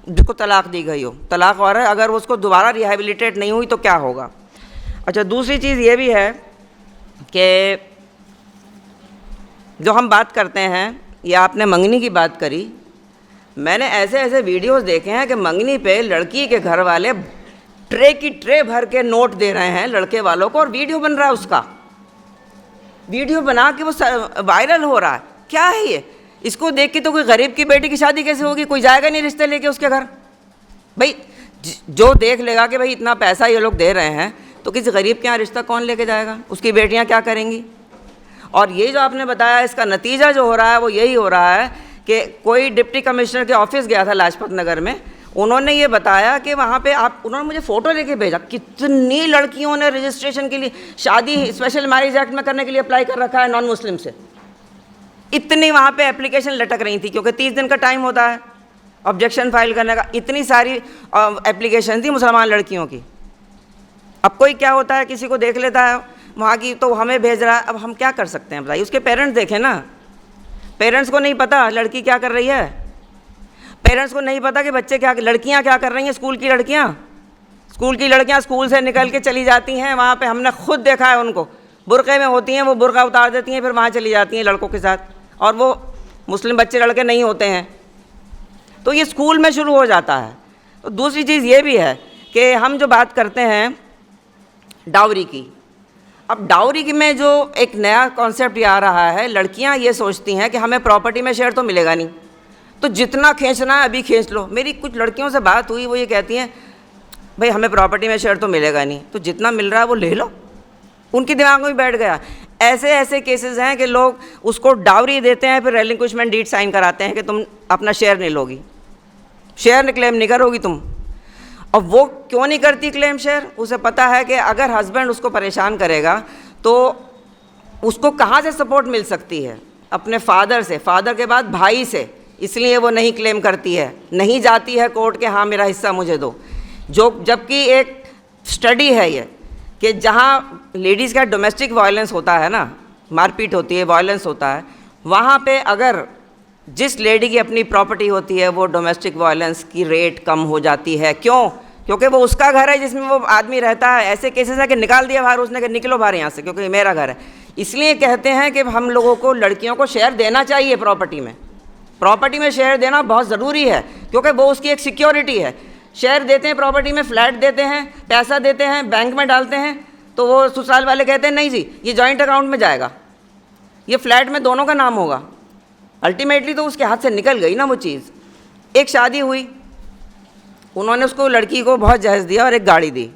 जिसको तलाक दी गई हो, तलाक औरत अगर उसको दोबारा रिहेबिलिटेट नहीं हुई तो क्या होगा। अच्छा, दूसरी चीज़ ये भी है कि जो हम बात करते हैं, या आपने मंगनी की बात करी, मैंने ऐसे ऐसे वीडियोस देखे हैं कि मंगनी पे लड़की के घर वाले ट्रे की ट्रे भर के नोट दे रहे हैं लड़के वालों को, और वीडियो बन रहा है उसका, वीडियो बना के वो वायरल हो रहा है। क्या है ये? इसको देख के तो कोई गरीब की बेटी की शादी कैसे होगी, कोई जाएगा नहीं रिश्ते लेके उसके घर। भाई जो देख लेगा कि भाई इतना पैसा ये लोग दे रहे हैं, तो किसी गरीब के यहाँ रिश्ता कौन लेके जाएगा, उसकी बेटियाँ क्या करेंगी। और ये जो आपने बताया, इसका नतीजा जो हो रहा है वो यही हो रहा है कि कोई डिप्टी कमिश्नर के ऑफिस गया था लाजपत नगर में, उन्होंने ये बताया कि वहाँ पे उन्होंने मुझे फ़ोटो लेके भेजा, कितनी लड़कियों ने रजिस्ट्रेशन के लिए, शादी स्पेशल मैरिज एक्ट में करने के लिए अप्लाई कर रखा है नॉन मुस्लिम से। इतनी वहाँ पे एप्लीकेशन लटक रही थी, क्योंकि 30 दिन का टाइम होता है ऑब्जेक्शन फाइल करने का। इतनी सारी एप्लीकेशन थी मुसलमान लड़कियों की। अब कोई क्या होता है, किसी को देख लेता है वहाँ की, तो हमें भेज रहा है। अब हम क्या कर सकते हैं बताइए, उसके पेरेंट्स देखें ना। पेरेंट्स को नहीं पता लड़की क्या कर रही है, पेरेंट्स को नहीं पता कि बच्चे क्या, लड़कियां क्या कर रही हैं। स्कूल की लड़कियां स्कूल से निकल के चली जाती हैं, वहाँ पे हमने खुद देखा है उनको, बुरक़े में होती हैं, वो बुरक़ा उतार देती हैं, फिर वहाँ चली जाती हैं लड़कों के साथ, और वो मुस्लिम बच्चे लड़के नहीं होते हैं। तो ये स्कूल में शुरू हो जाता है। तो दूसरी चीज़ ये भी है कि हम जो बात करते हैं डाउरी की, अब डाउरी की में जो एक नया कॉन्सेप्ट ये आ रहा है, लड़कियां ये सोचती हैं कि हमें प्रॉपर्टी में शेयर तो मिलेगा नहीं, तो जितना खींचना है अभी खींच लो। मेरी कुछ लड़कियों से बात हुई, वो ये कहती हैं भाई हमें प्रॉपर्टी में शेयर तो मिलेगा नहीं, तो जितना मिल रहा है वो ले लो। उनके दिमाग में भी बैठ गया। ऐसे ऐसे केसेस हैं कि लोग उसको डाउरी देते हैं, फिर रेलिंक्विशमेंट डीड साइन कराते हैं कि तुम अपना शेयर नहीं लोगी, शेयर क्लेम नहीं करोगी तुम। और वो क्यों नहीं करती क्लेम शेयर? उसे पता है कि अगर हस्बैंड उसको परेशान करेगा तो उसको कहाँ से सपोर्ट मिल सकती है, अपने फादर से, फादर के बाद भाई से, इसलिए वो नहीं क्लेम करती है, नहीं जाती है कोर्ट के हाँ मेरा हिस्सा मुझे दो। जबकि एक स्टडी है ये कि जहाँ लेडीज़ का डोमेस्टिक वायलेंस होता है ना, मारपीट होती है, वायलेंस होता है, वहाँ पे अगर जिस लेडी की अपनी प्रॉपर्टी होती है वो डोमेस्टिक वायलेंस की रेट कम हो जाती है। क्यों? क्योंकि वो उसका घर है जिसमें वो आदमी रहता है। ऐसे केसेस है कि निकाल दिया बाहर उसने कि निकलो बाहर यहाँ से, क्योंकि मेरा घर है। इसलिए कहते हैं कि हम लोगों को, लड़कियों को शेयर देना चाहिए प्रॉपर्टी में। प्रॉपर्टी में शेयर देना बहुत ज़रूरी है, क्योंकि वो उसकी एक सिक्योरिटी है। शेयर देते हैं प्रॉपर्टी में, फ्लैट देते हैं, पैसा देते हैं, बैंक में डालते हैं, तो वो ससुराल वाले कहते हैं नहीं जी ये जॉइंट अकाउंट में जाएगा, ये फ्लैट में दोनों का नाम होगा। अल्टीमेटली तो उसके हाथ से निकल गई ना वो चीज़। एक शादी हुई, उन्होंने उसको, लड़की को बहुत जहेज दिया और एक गाड़ी दी।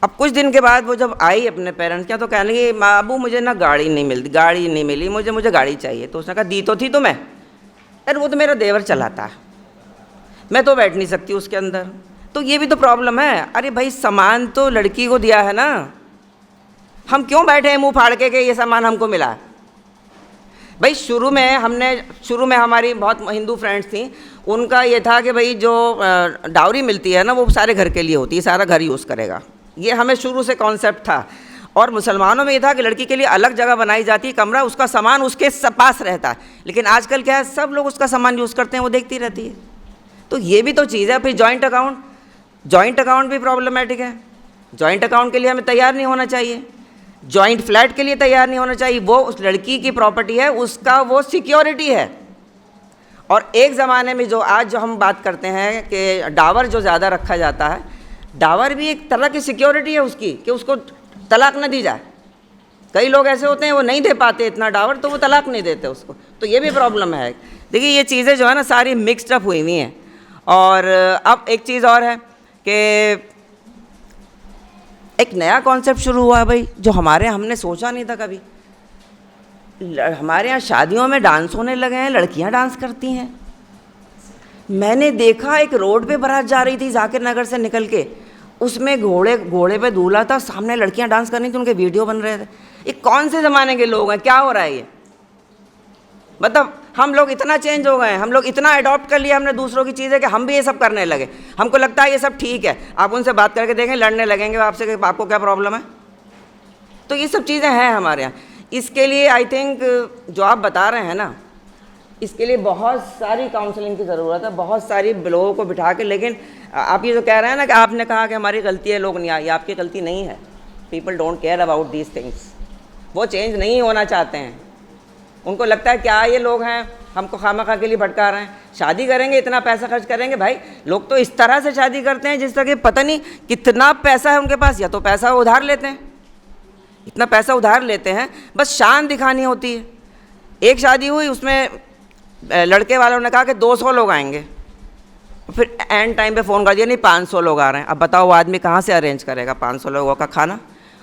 अब कुछ दिन के बाद वो जब आई अपने पेरेंट्स के यहाँ, तो कहने लगी बाबू मुझे ना गाड़ी नहीं मिली, मुझे गाड़ी चाहिए। तो उसने कहा दी तो थी तुम्हें, अरे वो तो मेरा देवर चलाता है, मैं तो बैठ नहीं सकती उसके अंदर। तो ये भी तो प्रॉब्लम है। अरे भाई सामान तो लड़की को दिया है ना, हम क्यों बैठे हैं मुंह फाड़ के ये सामान हमको मिला है। भाई शुरू में हमारी बहुत हिंदू फ्रेंड्स थी, उनका ये था कि भाई जो डाउरी मिलती है ना वो सारे घर के लिए होती है, सारा घर यूज़ करेगा, ये हमें शुरू से कॉन्सेप्ट था। और मुसलमानों में ये था कि लड़की के लिए अलग जगह बनाई जाती है, कमरा, उसका सामान उसके पास रहता है। लेकिन आजकल क्या है, सब लोग उसका सामान यूज़ करते हैं, वो देखती रहती है। तो ये भी तो चीज़ है। फिर जॉइंट अकाउंट भी प्रॉब्लमेटिक है। जॉइंट अकाउंट के लिए हमें तैयार नहीं होना चाहिए, जॉइंट फ्लैट के लिए तैयार नहीं होना चाहिए। वो उस लड़की की प्रॉपर्टी है, उसका वो सिक्योरिटी है। और एक ज़माने में जो आज जो हम बात करते हैं कि डावर जो ज़्यादा रखा जाता है, डावर भी एक तरह की सिक्योरिटी है उसकी, कि उसको तलाक न दी जाए। कई लोग ऐसे होते हैं वो नहीं दे पाते इतना डावर, तो वो तलाक नहीं देते उसको, तो ये भी प्रॉब्लम है। देखिए ये चीज़ें जो है ना सारी मिक्सड अप हुई हुई हैं। और अब एक चीज़ और है कि एक नया कॉन्सेप्ट शुरू हुआ है भाई, जो हमारे हमने सोचा नहीं था कभी। हमारे यहाँ शादियों में डांस होने लगे हैं, लड़कियाँ डांस करती हैं। मैंने देखा एक रोड पे बारात जा रही थी जाकिर नगर से निकल के, उसमें घोड़े पे दूल्हा था, सामने लड़कियां डांस कर रही थी, उनके वीडियो बन रहे थे। ये कौन से ज़माने के लोग हैं, क्या हो रहा है ये? मतलब हम लोग इतना चेंज हो गए हैं, हम लोग इतना अडॉप्ट कर लिया हमने दूसरों की चीज़ें कि हम भी ये सब करने लगे। हमको लगता है ये सब ठीक है। आप उनसे बात करके देखें, लड़ने लगेंगे आपसे कि आपको क्या प्रॉब्लम है। तो ये सब चीज़ें हैं हमारे यहाँ। इसके लिए आई थिंक जो आप बता रहे हैं ना, इसके लिए बहुत सारी काउंसलिंग की ज़रूरत है, बहुत सारी लोगों को बिठा के। लेकिन आप ये जो कह रहे हैं ना कि आपने कहा कि हमारी गलती है, लोग नहीं आए, ये आपकी गलती नहीं है। People don't care about these things. वो चेंज नहीं होना चाहते हैं। उनको लगता है क्या ये लोग हैं, हमको खामखा के लिए भटका रहे हैं। शादी करेंगे, इतना पैसा खर्च करेंगे। भाई लोग तो इस तरह से शादी करते हैं जिस तरह कि पता नहीं कितना पैसा है उनके पास, या तो पैसा उधार लेते हैं, इतना पैसा उधार लेते हैं, बस शान दिखानी होती है। एक शादी हुई, उसमें लड़के वालों ने कहा कि 200 लोग आएंगे, फिर एंड टाइम पे फ़ोन कर दिया नहीं 500 लोग आ रहे हैं। अब बताओ वो आदमी कहाँ से अरेंज करेगा 500 लोगों का खाना?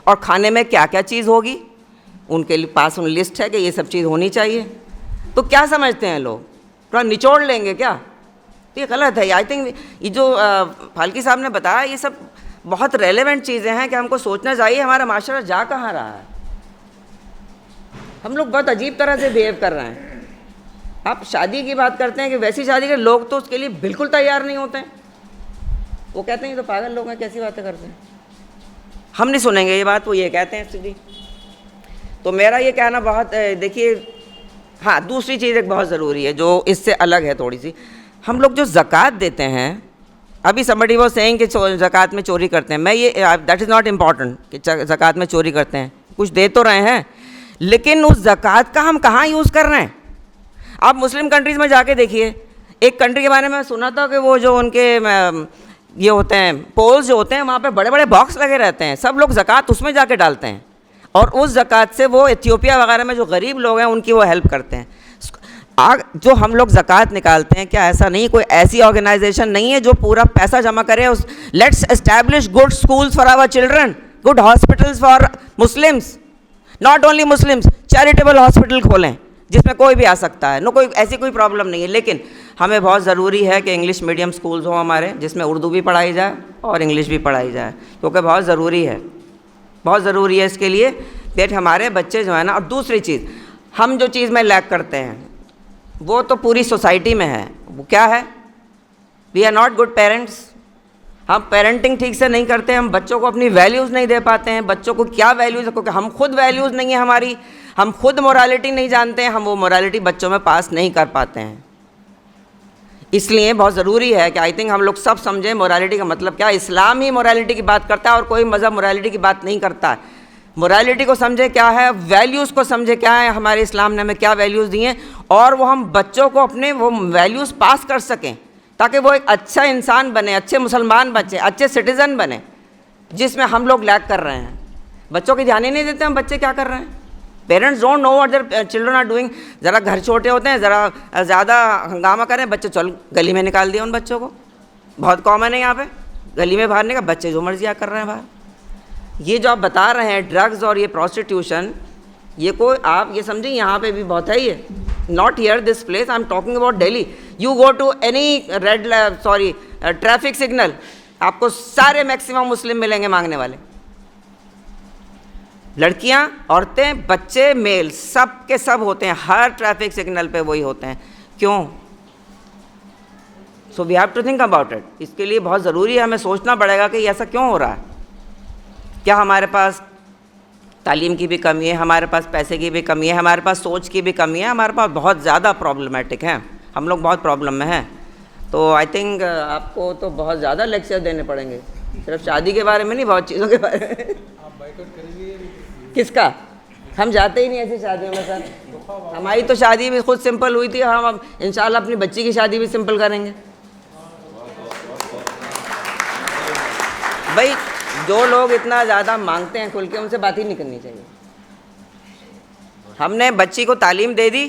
और खाने में क्या क्या चीज़ होगी, उनके पास उन लिस्ट है कि ये सब चीज़ होनी चाहिए। तो क्या समझते हैं लोग, थोड़ा निचोड़ लेंगे क्या? तो ये गलत है। आई थिंक ये जो फाल्की साहब ने बताया, ये सब बहुत रेलेवेंट चीज़ें हैं कि हमको सोचना चाहिए हमारा माशरा जा कहाँ रहा है। हम लोग बहुत अजीब तरह से बिहेव कर रहे हैं। आप शादी की बात करते हैं कि वैसी शादी के लोग तो उसके लिए बिल्कुल तैयार नहीं होते हैं। वो कहते हैं ये तो पागल लोग हैं, कैसी बातें करते हैं, हम नहीं सुनेंगे ये बात, वो ये कहते हैं सीधी। तो मेरा ये कहना बहुत, देखिए हाँ, दूसरी चीज़ एक बहुत ज़रूरी है जो इससे अलग है थोड़ी सी। हम लोग जो ज़कात देते हैं, अभी somebody was saying कि ज़कात में चोरी करते हैं। मैं ये दैट इज़ नॉट इम्पॉर्टेंट कि ज़कात में चोरी करते हैं, कुछ दे तो रहे हैं, लेकिन उस ज़कात का हम कहाँ यूज़ कर रहे हैं? आप मुस्लिम कंट्रीज़ में जाके देखिए। एक कंट्री के बारे में सुना था कि वो जो उनके ये होते हैं पोल्स जो होते हैं, वहाँ पे बड़े बड़े बॉक्स लगे रहते हैं, सब लोग ज़कात उसमें जाके डालते हैं, और उस ज़कात से वो इथियोपिया वगैरह में जो गरीब लोग हैं उनकी वो हेल्प करते हैं। जो हम लोग ज़कात निकालते हैं, क्या ऐसा नहीं, कोई ऐसी ऑर्गेनाइजेशन नहीं है जो पूरा पैसा जमा करे? Let's establish good schools for our children, good hospitals for Muslims, not only Muslims, charitable hospital खोलें जिसमें कोई भी आ सकता है, नो कोई ऐसी कोई प्रॉब्लम नहीं है। लेकिन हमें बहुत ज़रूरी है कि इंग्लिश मीडियम स्कूल्स हों हमारे, जिसमें उर्दू भी पढ़ाई जाए और इंग्लिश भी पढ़ाई जाए, क्योंकि बहुत ज़रूरी है, बहुत ज़रूरी है इसके लिए कि हमारे बच्चे जो है ना। और दूसरी चीज़, हम जो चीज़ में लैक करते हैं वो तो पूरी सोसाइटी में है। वो क्या है? We are not good parents. हम पेरेंटिंग ठीक से नहीं करते, हम बच्चों को अपनी वैल्यूज़ नहीं दे पाते हैं। बच्चों को क्या वैल्यूज़ है, क्योंकि हम खुद वैल्यूज़ नहीं है हमारी, हम खुद मोरालिटी नहीं जानते हैं, हम वो मोरालिटी बच्चों में पास नहीं कर पाते हैं। इसलिए बहुत ज़रूरी है कि आई थिंक हम लोग सब समझें मोरालिटी का मतलब क्या है। इस्लाम ही मोरालिटी की बात करता है और कोई मज़हब मोरालिटी की बात नहीं करता है। मोरालिटी को समझे क्या है, वैल्यूज़ को समझे क्या है, हमारे इस्लाम ने हमें क्या वैल्यूज़ दी हैं, और वो हम बच्चों को अपने वो वैल्यूज़ पास कर सकें, ताकि वो एक अच्छा इंसान बने, अच्छे मुसलमान बच्चे, अच्छे सिटीज़न बने, जिसमें हम लोग लैक कर रहे हैं। बच्चों की ध्यान ही नहीं देते हम बच्चे क्या कर रहे हैं। Parents don't know what their children are doing. ज़रा घर छोटे होते हैं, ज़रा ज़्यादा हंगामा करें, बच्चे चल गली में निकाल दिया उन बच्चों को। बहुत कॉमन है यहाँ पे, गली में बाहर निकल, बच्चे जो मर्जी कर रहे हैं बाहर। ये जो आप बता रहे हैं ड्रग्स और ये प्रोस्टिट्यूशन, ये कोई आप ये समझें यहाँ पे भी बहुत है। ये not here this place, I am talking about Delhi. You go to any traffic signal, आपको सारे मैक्सिमम मुस्लिम मिलेंगे मांगने वाले। लड़कियां, औरतें, बच्चे, मेल, सब के सब होते हैं, हर ट्रैफिक सिग्नल पे वही होते हैं। क्यों? So we have to think about it. इसके लिए बहुत ज़रूरी है, हमें सोचना पड़ेगा कि ऐसा क्यों हो रहा है। क्या हमारे पास तालीम की भी कमी है, हमारे पास पैसे की भी कमी है, हमारे पास सोच की भी कमी है, हमारे पास बहुत ज़्यादा प्रॉब्लमेटिक हैं, हम लोग बहुत प्रॉब्लम में हैं। तो आई थिंक आपको तो बहुत ज़्यादा लेक्चर देने पड़ेंगे। सिर्फ शादी के बारे में नहीं, बहुत चीज़ों के बारे में। किसका? हम जाते ही नहीं ऐसी शादियों में सर। हमारी तो शादी भी खुद सिंपल हुई थी, हम अब इंशाल्लाह अपनी बच्ची की शादी भी सिंपल करेंगे। भाई जो लोग इतना ज़्यादा मांगते हैं खुल के, उनसे बात ही नहीं करनी चाहिए। हमने बच्ची को तालीम दे दी,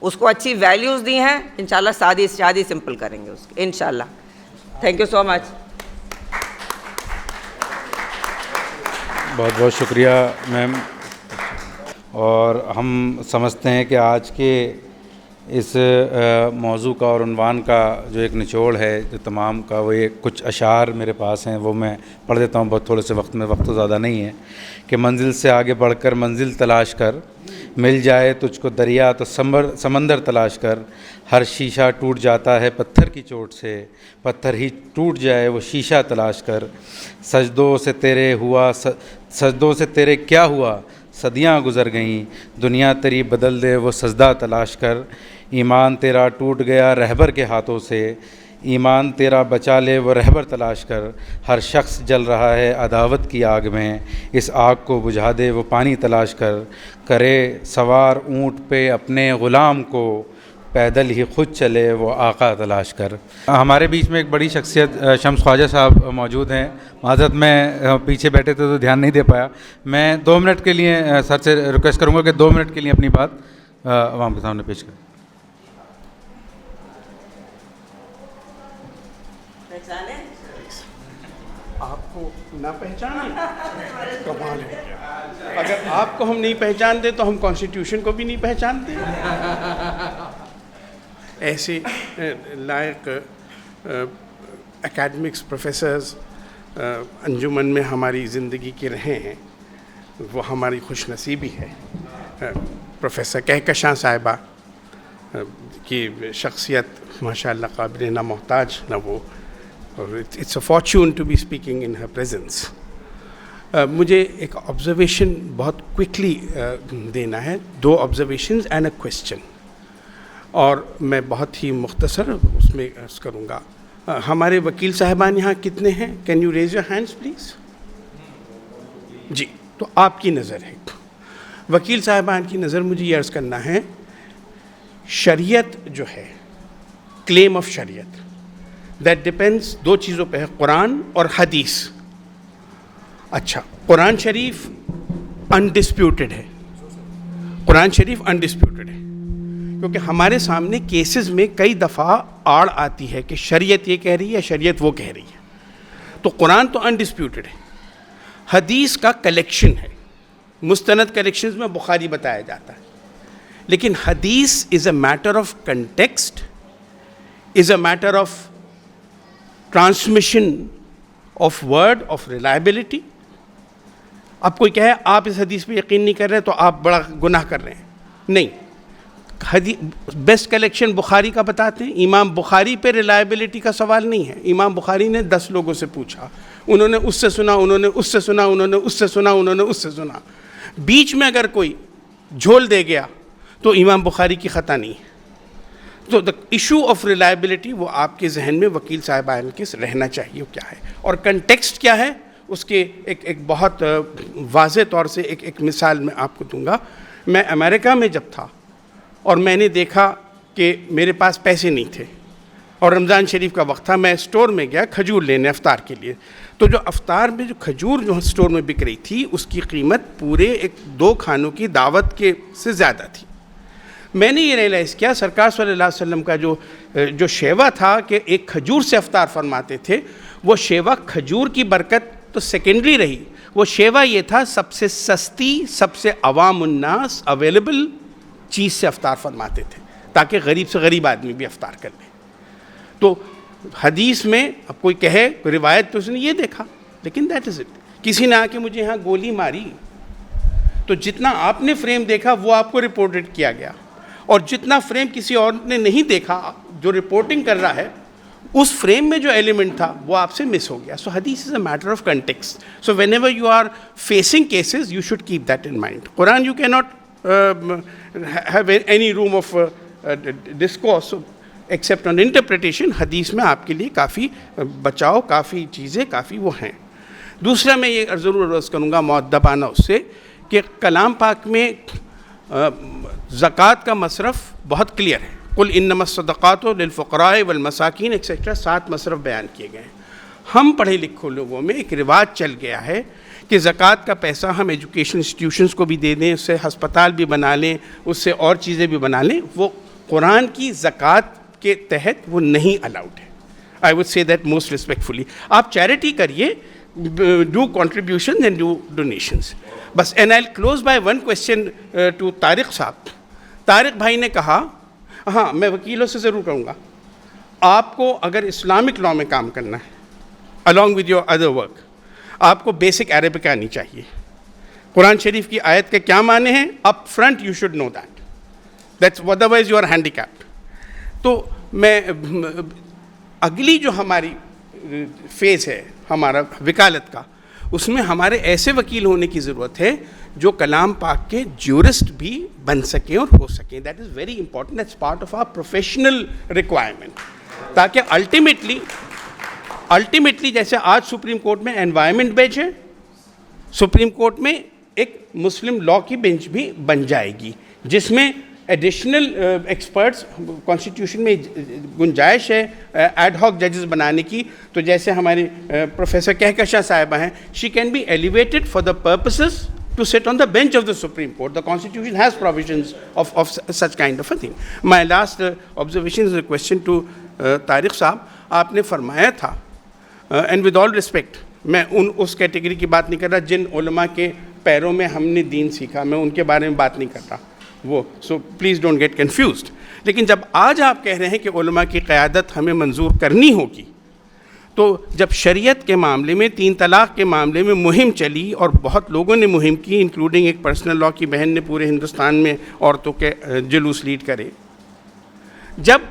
उसको अच्छी वैल्यूज़ दी हैं, इंशाल्लाह शादी सिंपल करेंगे उसकी, इंशाल्लाह। Thank you so much. बहुत बहुत शुक्रिया मैम। और हम समझते हैं कि आज के इस मौजू का और उन्वान का जो एक निचोड़ है जो तमाम का, वो ये कुछ अशार मेरे पास हैं, वो मैं पढ़ देता हूँ बहुत थोड़े से वक्त में, वक्त तो ज़्यादा नहीं है। कि मंजिल से आगे बढ़कर मंजिल तलाश कर, मिल जाए तुझको दरिया तो समंदर तलाश कर। हर शीशा टूट जाता है पत्थर की चोट से, पत्थर ही टूट जाए वो शीशा तलाश कर। सजदों से तेरे क्या हुआ, सदियाँ गुज़र गईं, दुनिया तेरी बदल दे वो सजदा तलाश कर। ईमान तेरा टूट गया रहबर के हाथों से, ईमान तेरा बचा ले वो रहबर तलाश कर। हर शख्स जल रहा है अदावत की आग में, इस आग को बुझा दे वो पानी तलाश कर। करे सवार ऊँट पे अपने ग़ुलाम को, पैदल ही खुद चले वो आका तलाश कर। हमारे बीच में एक बड़ी शख्सियत शम्स ख्वाजा साहब मौजूद हैं। माज़रत मैं पीछे बैठे थे तो ध्यान नहीं दे पाया। मैं 2 मिनट के लिए सर से रिक्वेस्ट करूँगा कि 2 मिनट के लिए अपनी बात आवाम के सामने पेश करें। आपको ना पहचाने कमाल है। अगर आपको हम नहीं पहचानते तो हम कॉन्स्टिट्यूशन को भी नहीं पहचानते। ऐसे लायक एकेडमिक्स प्रोफेसर्स अंजुमन में हमारी ज़िंदगी के रहे हैं, वो हमारी खुशनसीबी है। प्रोफेसर कहकशां साहिबा की शख्सियत माशाअल्लाह काबिल ना मोहताज ना वो, और it's a fortune to be speaking in her presence. मुझे एक ऑब्जर्वेशन बहुत क्विकली देना है, 2 ऑब्जर्वेशंस एंड अ क्वेश्चन, और मैं बहुत ही मुख्तसर उसमें अर्ज़ करूँगा। हमारे वकील साहिबान यहाँ कितने हैं? Can you raise your hands please? जी, तो आपकी नज़र है, वकील साहिबान की नज़र मुझे ये अर्ज़ करना है, शरीयत जो है, क्लेम ऑफ शरीयत, दैट डिपेंड्स 2 चीज़ों पे है, कुरान और हदीस। अच्छा, कुरान शरीफ अनडिस्प्यूटेड है, कुरान शरीफ अनडिस्प्यूटेड है, क्योंकि हमारे सामने केसेस में कई दफ़ा आड़ आती है कि शरीयत ये कह रही है, शरीयत वो कह रही है। तो कुरान तो अनडिस्प्यूटेड है, हदीस का कलेक्शन है, मुस्तनद कलेक्शंस में बुखारी बताया जाता है, लेकिन हदीस is a matter of context, is a matter of transmission of word of reliability. अब कोई कहे आप इस हदीस पे यकीन नहीं कर रहे तो आप बड़ा गुनाह कर रहे हैं, नहीं। बेस्ट कलेक्शन बुखारी का बताते हैं। इमाम बुखारी पे रिलायबिलिटी का सवाल नहीं है। इमाम बुखारी ने 10 लोगों से पूछा, उन्होंने उससे सुना, उन्होंने उससे सुना, उन्होंने उससे सुना, उन्होंने उससे सुना। बीच में अगर कोई झोल दे गया तो इमाम बुखारी की ख़ता नहीं है। तो द इशू ऑफ रिलायबिलिटी वो आपके जहन में वकील साहिबान के रहना चाहिए क्या है, और कंटेक्स्ट क्या है उसके एक बहुत वाज़े तौर से एक मिसाल मैं आपको दूंगा। मैं अमेरिका में जब था और मैंने देखा कि मेरे पास पैसे नहीं थे और रमज़ान शरीफ का वक्त था, मैं स्टोर में गया खजूर लेने अफ्तार के लिए। तो जो अफ्तार में जो खजूर जो स्टोर में बिक रही थी उसकी कीमत पूरे 2 खानों की दावत के से ज़्यादा थी। मैंने ये रियलाइज़ किया सरकार सल्लल्लाहु अलैहि वसल्लम का जो शेवा था कि एक खजूर से अफ्तार फरमाते थे, वो शेवा खजूर की बरकत तो सेकेंडरी रही, वो शेवा ये था सबसे सस्ती, सबसे अवामुन्नास अवेलेबल चीज़ से अफ्तार फरमाते थे ताकि गरीब से गरीब आदमी भी अफ्तार कर ले। तो हदीस में अब कोई कहे रिवायत तो उसने ये देखा, लेकिन दैट इज़ इट। किसी ने आके मुझे यहाँ गोली मारी तो जितना आपने फ्रेम देखा वो आपको रिपोर्टेड किया गया, और जितना फ्रेम किसी और ने नहीं देखा जो रिपोर्टिंग कर रहा है उस फ्रेम में जो एलिमेंट था वो आपसे मिस हो गया। So hadith is a matter of context. So whenever you are facing cases you should keep that in mind. Quran you can not have any room of discourse except on interpretation। हदीस में आपके लिए काफ़ी बचाव, काफ़ी चीज़ें, काफ़ी वो हैं। दूसरा मैं ये ज़रूर अर्ज़ करूँगा मुअद्दबाना उससे कि कलाम पाक में ज़कात का मसरफ़ बहुत क्लियर है। कुल इन्नमस्सदक़ातु लिलफ़ुक़राए वलमसाकीन एक्सेट्रा 7 मसरफ़ बयान किए गए हैं। हम पढ़े लिखे लोगों में एक रिवाज चल गया है कि ज़कात का पैसा हम एजुकेशन इंस्टीट्यूशंस को भी दे दें, उससे हस्पताल भी बना लें, उससे और चीज़ें भी बना लें। वो कुरान की ज़कात के तहत वो नहीं अलाउड है। I would say that most respectfully. आप चैरिटी करिए, do contribution and do donations बस। And I will close by one question to Tariq साहब। तारिक भाई ने कहा, हाँ मैं वकीलों से ज़रूर कहूँगा, आपको अगर इस्लामिक लॉ में काम करना है along with your other work, आपको बेसिक अरबिक आनी चाहिए। कुरान शरीफ की आयत के क्या माने हैं up front you should know that, that's otherwise you are handicapped. तो मैं अगली जो हमारी फेज़ है हमारा वकालत का, उसमें हमारे ऐसे वकील होने की ज़रूरत है जो कलाम पाक के ज्यूरिस्ट भी बन सकें और हो सकें। That is very important, that's part of our professional requirement, ताकि अल्टीमेटली जैसे आज सुप्रीम कोर्ट में एनवायरनमेंट बेंच है, सुप्रीम कोर्ट में एक मुस्लिम लॉ की बेंच भी बन जाएगी जिसमें एडिशनल एक्सपर्ट्स कॉन्स्टिट्यूशन में गुंजाइश है एड हॉक जजेस बनाने की। तो जैसे हमारे प्रोफेसर कहकशा साहिबा हैं, she can be elevated for the purposes to sit on the bench of the Supreme Court. The Constitution has provisions of such kind of a thing. My last observation is a question to Tariq साहब। आपने फरमाया था, and with all respect, मैं उस category की बात नहीं कर रहा जिन उलमा के पैरों में हमने दीन सीखा, मैं उनके बारे में बात नहीं कर रहा वो, so please don't get confused. लेकिन जब आज आप कह रहे हैं कि उलमा की क़यादत हमें मंजूर करनी होगी, तो जब शरीयत के मामले में 3 तलाक़ के मामले में मुहिम चली और बहुत लोगों ने मुहिम की, इंक्लूडिंग एक पर्सनल लॉ की बहन ने पूरे हिंदुस्तान में औरतों के जुलूस लीड करे, जब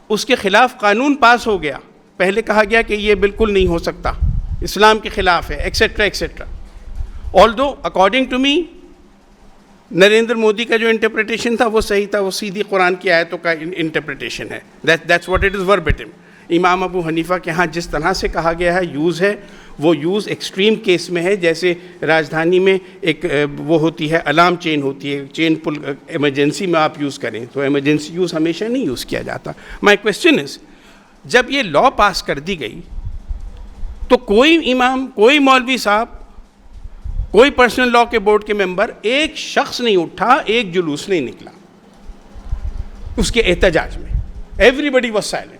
उसके ख़िलाफ़ कानून पास हो गया, पहले कहा गया कि ये बिल्कुल नहीं हो सकता, इस्लाम के ख़िलाफ़ है, etcetera etcetera. Although according to me Narendra Modi का जो इंटरप्रिटेशन था वो सही था, वो सीधी कुरान की आयतों का इंटरप्रिटेशन है। That's what it is verbatim. इमाम अबू हनीफ़ा के यहाँ जिस तरह से कहा गया है यूज़ है, वो यूज़ एक्सट्रीम केस में है। जैसे राजधानी में एक वो होती है अलार्म चेन होती है, चेन पुल इमरजेंसी में आप यूज़ करें, तो इमरजेंसी यूज़ हमेशा नहीं यूज़ किया जाता। माई क्वेश्चन इज़, जब ये लॉ पास कर दी गई तो कोई इमाम, कोई मौलवी साहब, कोई पर्सनल लॉ के बोर्ड के मेंबर, एक शख्स नहीं उठा, एक जुलूस नहीं निकला उसके एहतजाज में। Everybody was silent.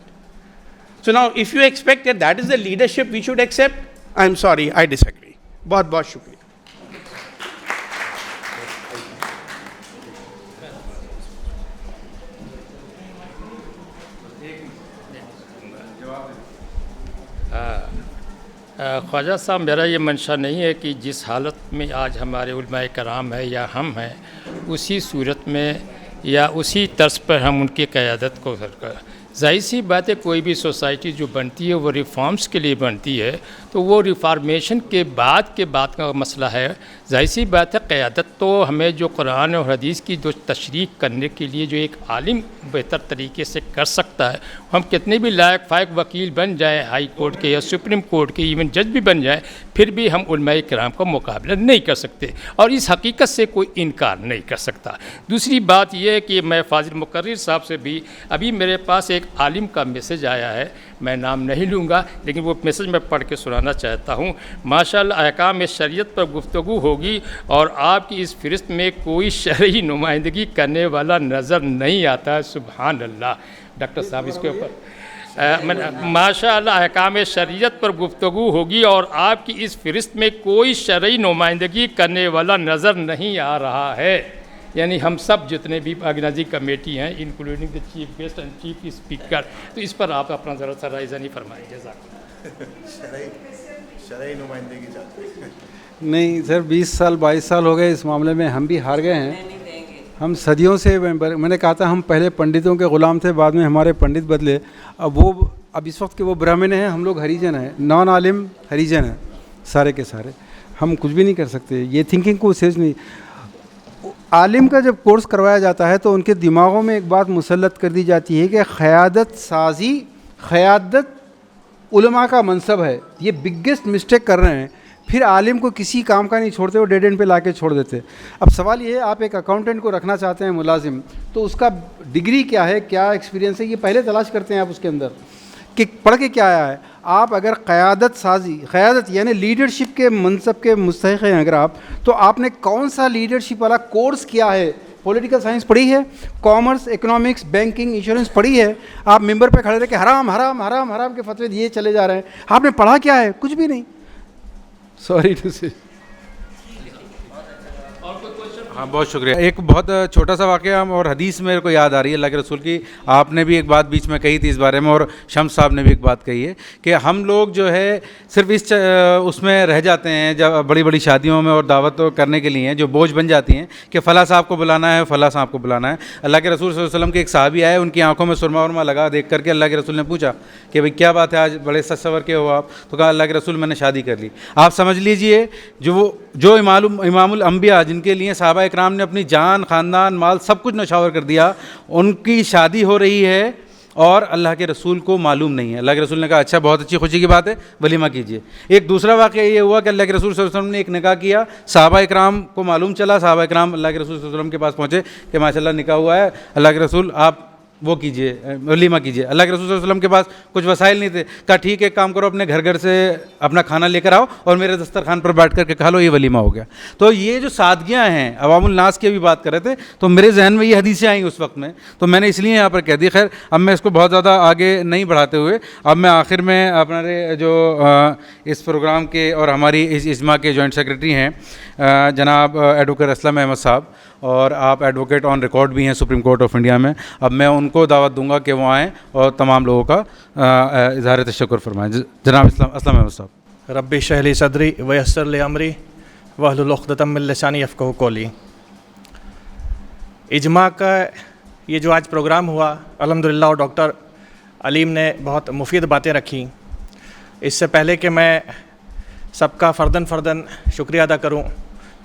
So now if you expect that is the leadership we should accept, I am sorry, I disagree. बहुत बहुत शुक्रिया। ख्वाजा साहब, मेरा ये मंशा नहीं है कि जिस हालत में आज हमारे उलमाए कराम है या हम हैं, उसी सूरत में या उसी तर्ज पर हम उनकी क़यादत को ज़ाहिर सी बात है, कोई भी सोसाइटी जो बनती है वो रिफॉर्म्स के लिए बनती है, तो वो रिफॉर्मेशन के बाद का मसला है। ज़ाहिर सी बात है, क़यादत तो हमें जो कुरान और हदीस की जो तशरीह करने के लिए जो एक आलिम बेहतर तरीके से कर सकता है, हम कितने भी लायक फ़ायक वकील बन जाए, हाई कोर्ट के या सुप्रीम कोर्ट के, इवन जज भी बन जाए, फिर भी हम उलमाए किराम का मुकाबला नहीं कर सकते, और इस हकीकत से कोई इनकार नहीं कर सकता। दूसरी बात यह है कि मैं फाजिल मुकर्रिर साहब से भी, अभी मेरे पास एक आलिम का मैसेज आया है, मैं नाम नहीं लूँगा, लेकिन वो मैसेज मैं पढ़ के सुनाना चाहता हूँ। माशाअल्लाह अहकाम शरीयत पर गुफ्तगू होगी और आपकी इस फ़हरिस्त में कोई शरई नुमाइंदगी करने वाला नज़र नहीं आता है। सुभान अल्लाह। डॉक्टर साहब इसके ऊपर माशाअल्लाह अहकाम शरीयत पर गुफ्तगू होगी और आपकी इस फ़हरिस्त में कोई शरई नुमाइंदगी करने वाला नज़र नहीं आ रहा है। यानी हम सब जितने भी ऑर्गेनाइजिंग कमेटी हैं, including the chief guest and chief speaker, तो इस पर आप अपना ज़रा सा राय नहीं फरमाइए। शरई नुमाइंदगी चाहते हैं? नहीं सर, 20 साल 22 साल हो गए इस मामले में, हम भी हार गए हैं। हम सदियों से, मैंने कहा था हम पहले पंडितों के ग़ुलाम थे, बाद में हमारे पंडित बदले। अब इस वक्त के वो ब्राह्मण हैं, हम लोग हरिजन हैं, नॉन आलिम हरिजन हैं सारे के सारे। हम कुछ भी नहीं कर सकते, ये थिंकिंग को सेज नहीं। आलिम का जब कोर्स करवाया जाता है तो उनके दिमागों में एक बात मुसल्लत कर दी जाती है कि क़यादत उलमा का मनसब है। ये बिगेस्ट मिस्टेक कर रहे हैं फिर आलिम को किसी काम का नहीं छोड़ते, वो डेड एंड पे ला के छोड़ देते। अब सवाल ये है, आप एक अकाउंटेंट को रखना चाहते हैं मुलाजिम, तो उसका डिग्री क्या है, क्या एक्सपीरियंस है, ये पहले तलाश करते हैं आप उसके अंदर कि पढ़ के क्या आया है। आप अगर क़यादत यानी लीडरशिप के मनसब के मुस्तहिक़ हैं अगर आप, तो आपने कौन सा लीडरशिप वाला कोर्स किया है? पॉलिटिकल साइंस पढ़ी है, कॉमर्स, इकोनॉमिक्स, बैंकिंग, इंश्योरेंस पढ़ी है? आप मिंबर पे खड़े रह के हराम हराम हराम हराम के फतवे दिए चले जा रहे हैं, आपने पढ़ा क्या है? कुछ भी नहीं। सॉरी टू से। हाँ, बहुत शुक्रिया। एक बहुत छोटा सा वाक़या और हदीस मेरे को याद आ रही है अल्लाह के रसूल की। आपने भी एक बात बीच में कही थी इस बारे में, और शम्स साहब ने भी एक बात कही है कि हम लोग जो है सिर्फ इस उसमें रह जाते हैं जब बड़ी बड़ी शादियों में और दावत करने के लिए जो बोझ बन जाती हैं कि फ़लाँ साहब को बुलाना है, फ़लाँ साहब को बुलाना है। अल्लाह के रसूल सल्लल्लाहु अलैहि वसल्लम के एक साहबी आए, उनकी आंखों में सुरमा उरमा लगा देख करके अल्लाह के रसूल ने पूछा कि भाई क्या बात है, आज बड़े सच सवर के हो आप? तो कहा अल्लाह के रसूल मैंने शादी कर ली। आप समझ लीजिए जो इमामुल अंबिया जिनके लिए सहाबा इकराम ने अपनी जान, ख़ानदान, माल सब कुछ नौछावर कर दिया, उनकी शादी हो रही है और अल्लाह के रसूल को मालूम नहीं है। अल्लाह के रसूल ने कहा अच्छा, बहुत अच्छी खुशी की बात है, वलीमा कीजिए। एक दूसरा वाक़या ये हुआ कि अल्लाह के रसूल सल्लल्लाहु अलैहि वसल्लम ने एक निकाह किया, सहाबा इकराम को मालूम चला, सहाबा इकराम अल्लाह के रसूल सल्लल्लाहु अलैहि वसल्लम के पास पहुँचे कि माशाल्लाह निकाह हुआ है, अल्लाह के रसूल आप वो कीजिए, वलीमा कीजिए। अल्लाह के रसूल सल्लल्लाहु अलैहि वसल्लम के पास कुछ वसाइल नहीं थे। कहा ठीक है, एक काम करो, अपने घर से अपना खाना लेकर आओ और मेरे दस्तरखान पर बैठ करके खा लो, ये वलीमा हो गया। तो ये जो सादगियाँ हैं, अवामुल नास की भी बात कर रहे थे, तो मेरे जहन में ये हदीसें आई उस वक्त में, तो मैंने इसलिए यहाँ पर कह दी। खैर, अब मैं इसको बहुत ज़्यादा आगे नहीं बढ़ाते हुए, अब मैं आखिर में अपने जो इस प्रोग्राम के और हमारी इस इज्मा के जॉइंट सेक्रेटरी हैं जनाब एडवोकेट असलम अहमद साहब, और आप एडवोकेट ऑन रिकॉर्ड भी हैं सुप्रीम कोर्ट ऑफ इंडिया में, अब मैं उनको दावत दूंगा कि वो आएँ और तमाम लोगों का इज़हार तशक्कुर फरमाएँ। जनाब असलम अहमद साहब। रब्बि इश्रह ली सदरी वयस्सिर ली अमरी वहलुल उक़दतम मिन लिसानी यफ़क़हू क़ौली। इज्मा का ये जो आज प्रोग्राम हुआ, अल्हम्दुलिल्लाह, और डॉक्टर अलीम ने बहुत मुफीद बातें रखी। इससे पहले कि मैं सबका फ़र्दन शुक्रिया अदा करूँ,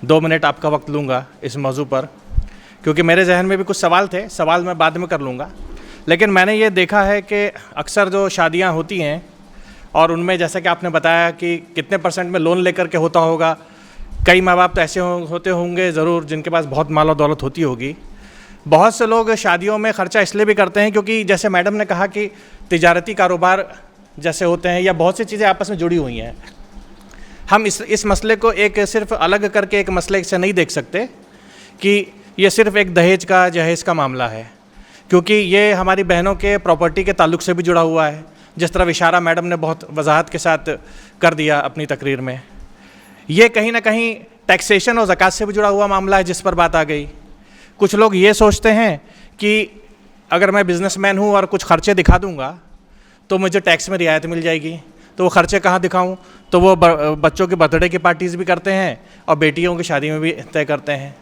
2 मिनट आपका वक्त लूँगा इस मौजू पर, क्योंकि मेरे जहन में भी कुछ सवाल थे, सवाल मैं बाद में कर लूँगा। लेकिन मैंने ये देखा है कि अक्सर जो शादियाँ होती हैं और उनमें जैसा कि आपने बताया कि कितने % में लोन लेकर के होता होगा, कई माँ बाप तो ऐसे होते होंगे ज़रूर जिनके पास बहुत माल और दौलत होती होगी। बहुत से लोग शादियों में ख़र्चा इसलिए भी करते हैं क्योंकि जैसे मैडम ने कहा कि तिजारती कारोबार जैसे होते हैं या बहुत सी चीज़ें आपस में जुड़ी हुई हैं। हम इस मसले को एक सिर्फ अलग करके एक मसले से नहीं देख सकते कि ये सिर्फ एक दहेज का जहेज़ का मामला है, क्योंकि ये हमारी बहनों के प्रॉपर्टी के ताल्लुक़ से भी जुड़ा हुआ है, जिस तरह इशारा मैडम ने बहुत वजाहत के साथ कर दिया अपनी तकरीर में। ये कहीं ना कहीं टैक्सेशन और ज़कात से भी जुड़ा हुआ मामला है जिस पर बात आ गई। कुछ लोग ये सोचते हैं कि अगर मैं बिज़नेसमैन हूँ और कुछ ख़र्चे दिखा दूँगा तो मुझे टैक्स में रियायत मिल जाएगी, तो वो ख़र्चे कहाँ दिखाऊँ? तो वो बच्चों के बर्थडे की पार्टीज़ भी करते हैं और बेटियों की शादी में भी तय करते हैं।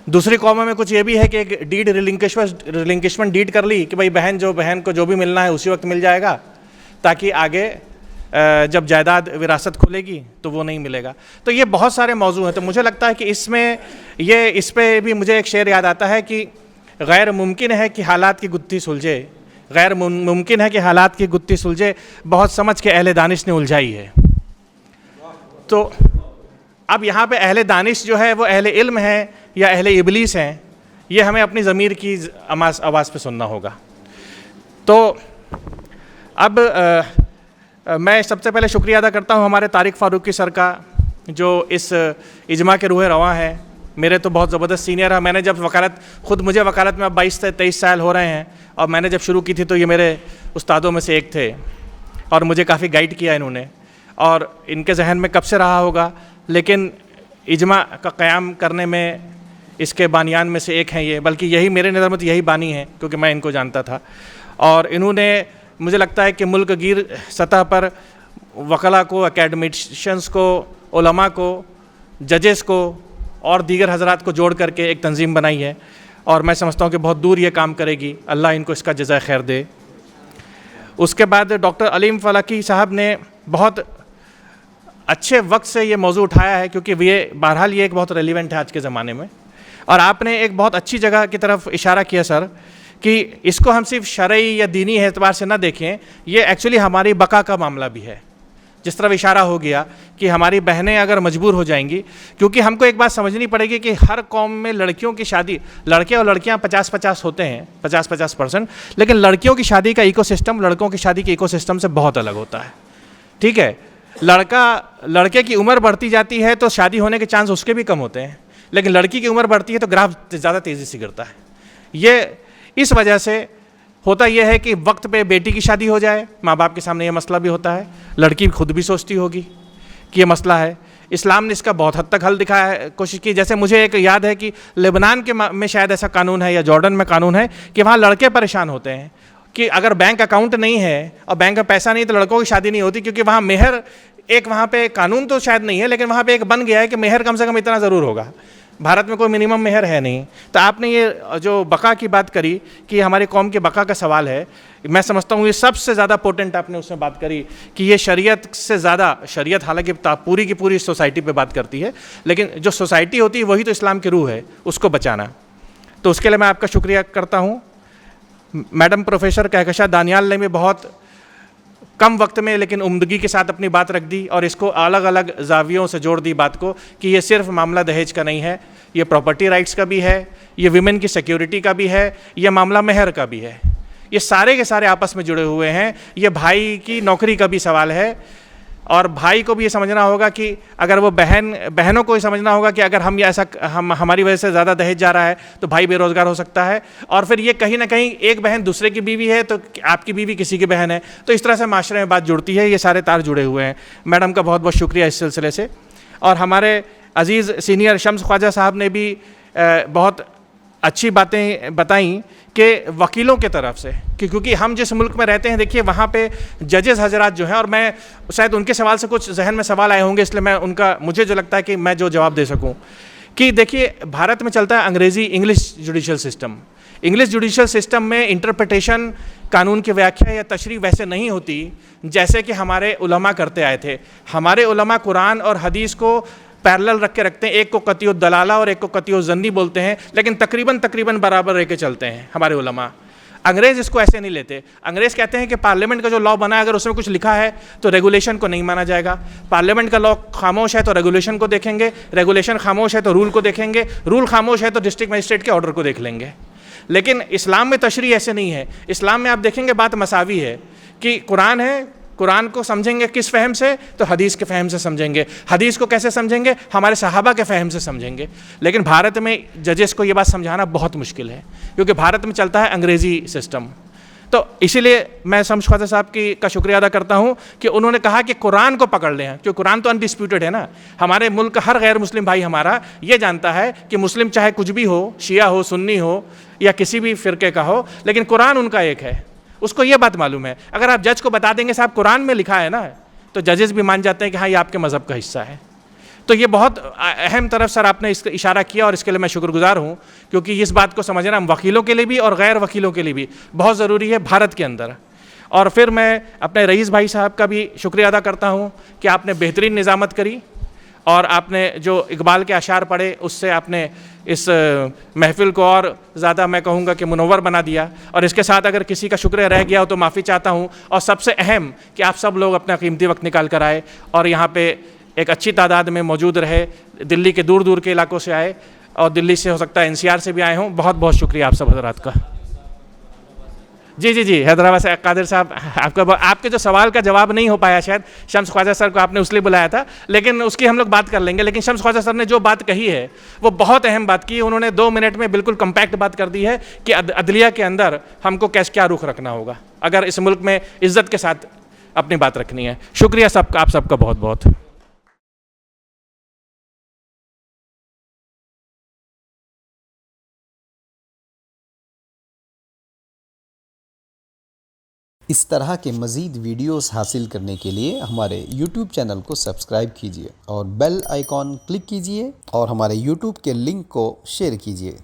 दूसरी कौमों में कुछ ये भी है कि एक डीड रिलिंक्विशमेंट डीड कर ली कि भाई बहन को जो भी मिलना है उसी वक्त मिल जाएगा, ताकि आगे जब जायदाद विरासत खुलेगी तो वो नहीं मिलेगा। तो ये बहुत सारे मौजू हैं। तो मुझे लगता है कि इस पे भी मुझे एक शेर याद आता है कि गैर मुमकिन है कि हालात की गुत्थी सुलझे, गैर मुमकिन है कि हालात की गुत्थी सुलझे, बहुत समझ के अहले दानिश ने उलझाई है। तो अब यहाँ पे अहले दानिश जो है वो अहले इल्म है या अहले इबलीस हैं, ये हमें अपनी ज़मीर की आवाज़ पे सुनना होगा। तो अब मैं सबसे पहले शुक्रिया अदा करता हूँ हमारे तारिक फ़ारूकी सर का, जो इस इज्मा के रूह रवां है। मेरे तो बहुत ज़बरदस्त सीनियर है। मैंने जब मुझे वकालत में अब 22 से 23 साल हो रहे हैं, और मैंने जब शुरू की थी तो ये मेरे उस्तादों में से एक थे और मुझे काफ़ी गाइड किया इन्होंने, और इनके जहन में कब से रहा होगा, लेकिन इज्मा का क़याम करने में इसके बानियान में से एक हैं ये, बल्कि यही मेरे नज़र में तो यही बानी है क्योंकि मैं इनको जानता था। और इन्होंने मुझे लगता है कि मुल्क गिर सतह पर वकला को, एकेडमिशियंस को, उलमा को, जजेस को और दीगर हजरात को जोड़ करके एक तंजीम बनाई है, और मैं समझता हूँ कि बहुत दूर ये काम करेगी। अल्लाह इनको इसका जज़ा खैर दे। उसके बाद डॉक्टर अलीम फ़लाकी साहब ने बहुत अच्छे वक्त से ये मौजू उठाया है, क्योंकि बहरहाल ये एक बहुत रेलिवेंट है आज के ज़माने में। और आपने एक बहुत अच्छी जगह की तरफ इशारा किया सर, कि इसको हम सिर्फ शरई या दीनी एतबार से ना देखें, ये एक्चुअली हमारी बका का मामला भी है। जिस तरफ इशारा हो गया कि हमारी बहनें अगर मजबूर हो जाएंगी, क्योंकि हमको एक बात समझनी पड़ेगी कि हर कौम में लड़कियों की शादी, लड़के और लड़कियां 50-50 होते हैं, 50-50%, लेकिन लड़कियों की शादी का इकोसिस्टम लड़कों की शादी के इकोसिस्टम से बहुत अलग होता है। ठीक है, लड़के की उम्र बढ़ती जाती है तो शादी होने के चांस उसके भी कम होते हैं, लेकिन लड़की की उम्र बढ़ती है तो ग्राफ ज़्यादा तेज़ी से गिरता है। ये इस वजह से होता यह है कि वक्त पे बेटी की शादी हो जाए, माँ बाप के सामने ये मसला भी होता है, लड़की खुद भी सोचती होगी कि ये मसला है। इस्लाम ने इसका बहुत हद तक हल दिखाया है, कोशिश की। जैसे मुझे एक याद है कि लेबनान के में शायद ऐसा कानून है या जॉर्डन में कानून है कि वहाँ लड़के परेशान होते हैं कि अगर बैंक अकाउंट नहीं है और बैंक में पैसा नहीं तो लड़कों की शादी नहीं होती, क्योंकि वहाँ मेहर, एक वहाँ पे कानून तो शायद नहीं है लेकिन वहाँ पे एक बन गया है कि मेहर कम से कम इतना ज़रूर होगा। भारत में कोई मिनिमम मेहर है नहीं। तो आपने ये जो बका की बात करी कि हमारी कौम के बका का सवाल है, मैं समझता हूँ ये सबसे ज़्यादा पोटेंट आपने उसमें बात करी कि ये शरीयत से ज़्यादा, शरीयत हालांकि पूरी की पूरी सोसाइटी पे बात करती है, लेकिन जो सोसाइटी होती है वही तो इस्लाम की रूह है, उसको बचाना। तो उसके लिए मैं आपका शुक्रिया करता हूँ। मैडम प्रोफेसर कहकशा दानियाल ने भी बहुत कम वक्त में लेकिन उम्दगी के साथ अपनी बात रख दी और इसको अलग अलग जावियों से जोड़ दी बात को कि ये सिर्फ मामला दहेज का नहीं है, ये प्रॉपर्टी राइट्स का भी है, ये विमेन की सिक्योरिटी का भी है, ये मामला मेहर का भी है। ये सारे के सारे आपस में जुड़े हुए हैं। ये भाई की नौकरी का भी सवाल है और भाई को भी ये समझना होगा कि अगर वो बहनों को ये समझना होगा कि अगर हमारी वजह से ज़्यादा दहेज जा रहा है तो भाई बेरोज़गार हो सकता है। और फिर ये कहीं ना कहीं एक बहन दूसरे की बीवी है तो आपकी बीवी किसी की बहन है, तो इस तरह से माशरे में बात जुड़ती है। ये सारे तार जुड़े हुए हैं। मैडम का बहुत बहुत शुक्रिया इस सिलसिले से। और हमारे अज़ीज़ सीनियर शम्स ख्वाजा साहब ने भी बहुत अच्छी बातें बताई कि वकीलों के तरफ से, क्योंकि हम जिस मुल्क में रहते हैं, देखिए वहाँ पे जजेस हजरात जो हैं, और मैं शायद उनके सवाल से कुछ जहन में सवाल आए होंगे, इसलिए मुझे जो लगता है कि मैं जो जवाब दे सकूं कि देखिए भारत में चलता है अंग्रेज़ी English judicial system. English judicial system में इंटरप्रिटेशन, कानून की व्याख्या या तशरीह वैसे नहीं होती जैसे कि हमारे उलमा करते आए थे। हमारे उलमा कुरान और हदीस को पैरेलल रख के रखते हैं, एक को कतियुद दलाला और एक को कतियुद ज़न्नी बोलते हैं, लेकिन तकरीबन बराबर रह के चलते हैं हमारे उलमा। अंग्रेज़ इसको ऐसे नहीं लेते। अंग्रेज़ कहते हैं कि पार्लियामेंट का जो लॉ बना है अगर उसमें कुछ लिखा है तो रेगुलेशन को नहीं माना जाएगा। पार्लियामेंट का लॉ खामोश है तो रेगुलेशन को देखेंगे, रेगुलेशन खामोश है तो रूल को देखेंगे, रूल खामोश है तो डिस्ट्रिक्ट मजिस्ट्रेट के ऑर्डर को देख लेंगे। लेकिन इस्लाम में तशरीह ऐसे नहीं है। इस्लाम में आप देखेंगे बात मसावी है कि कुरान है, कुरान को समझेंगे किस फ़हम से, तो हदीस के फ़हम से समझेंगे। हदीस को कैसे समझेंगे? हमारे सहाबा के फ़हम से समझेंगे। लेकिन भारत में जजेस को ये बात समझाना बहुत मुश्किल है, क्योंकि भारत में चलता है अंग्रेज़ी सिस्टम। तो इसीलिए मैं शम्स ख्वाजा साहब का शुक्रिया अदा करता हूँ कि उन्होंने कहा कि कुरान को पकड़ लें, क्योंकि कुरान तो अनडिस्प्यूटेड है ना। हमारे मुल्क का हर गैर मुस्लिम भाई हमारा ये जानता है कि मुस्लिम चाहे कुछ भी हो, शिया हो, सुन्नी हो या किसी भी फ़िरके का हो, लेकिन कुरान उनका एक है, उसको ये बात मालूम है। अगर आप जज को बता देंगे साहब कुरान में लिखा है ना, तो जजेस भी मान जाते हैं कि हाँ ये आपके मज़हब का हिस्सा है। तो ये बहुत अहम तरफ सर आपने इसका इशारा किया और इसके लिए मैं शुक्रगुजार हूँ, क्योंकि इस बात को समझना हम वकीलों के लिए भी और गैर वकीलों के लिए भी बहुत ज़रूरी है भारत के अंदर। और फिर मैं अपने रईस भाई साहब का भी शुक्रिया अदा करता हूँ कि आपने बेहतरीन निज़ामत करी और आपने जो इकबाल के अशार पढ़े उससे आपने इस महफ़िल को और ज़्यादा मैं कहूँगा कि मुनव्वर बना दिया। और इसके साथ अगर किसी का शुक्रिया रह गया हो तो माफ़ी चाहता हूँ। और सबसे अहम कि आप सब लोग अपना कीमती वक्त निकाल कर आए और यहाँ पे एक अच्छी तादाद में मौजूद रहे। दिल्ली के दूर दूर के इलाकों से आए और दिल्ली से हो सकता है NCR से भी आए हों। बहुत बहुत शुक्रिया आप सब हजरात का। जी हैदराबाद से कादिर साहब, आपके जो सवाल का जवाब नहीं हो पाया शायद, शम्स ख्वाजा सर को आपने उसलिए बुलाया था, लेकिन उसकी हम लोग बात कर लेंगे। लेकिन शम्स ख्वाजा सर ने जो बात कही है वो बहुत अहम बात की। उन्होंने 2 मिनट में बिल्कुल कम्पैक्ट बात कर दी है कि अदलिया के अंदर हमको क्या रुख रखना होगा अगर इस मुल्क में इज़्ज़त के साथ अपनी बात रखनी है। शुक्रिया सबका, आप सबका बहुत बहुत। इस तरह के मज़ीद वीडियोस हासिल करने के लिए हमारे YouTube चैनल को सब्सक्राइब कीजिए और बेल आइकॉन क्लिक कीजिए और हमारे YouTube के लिंक को शेयर कीजिए।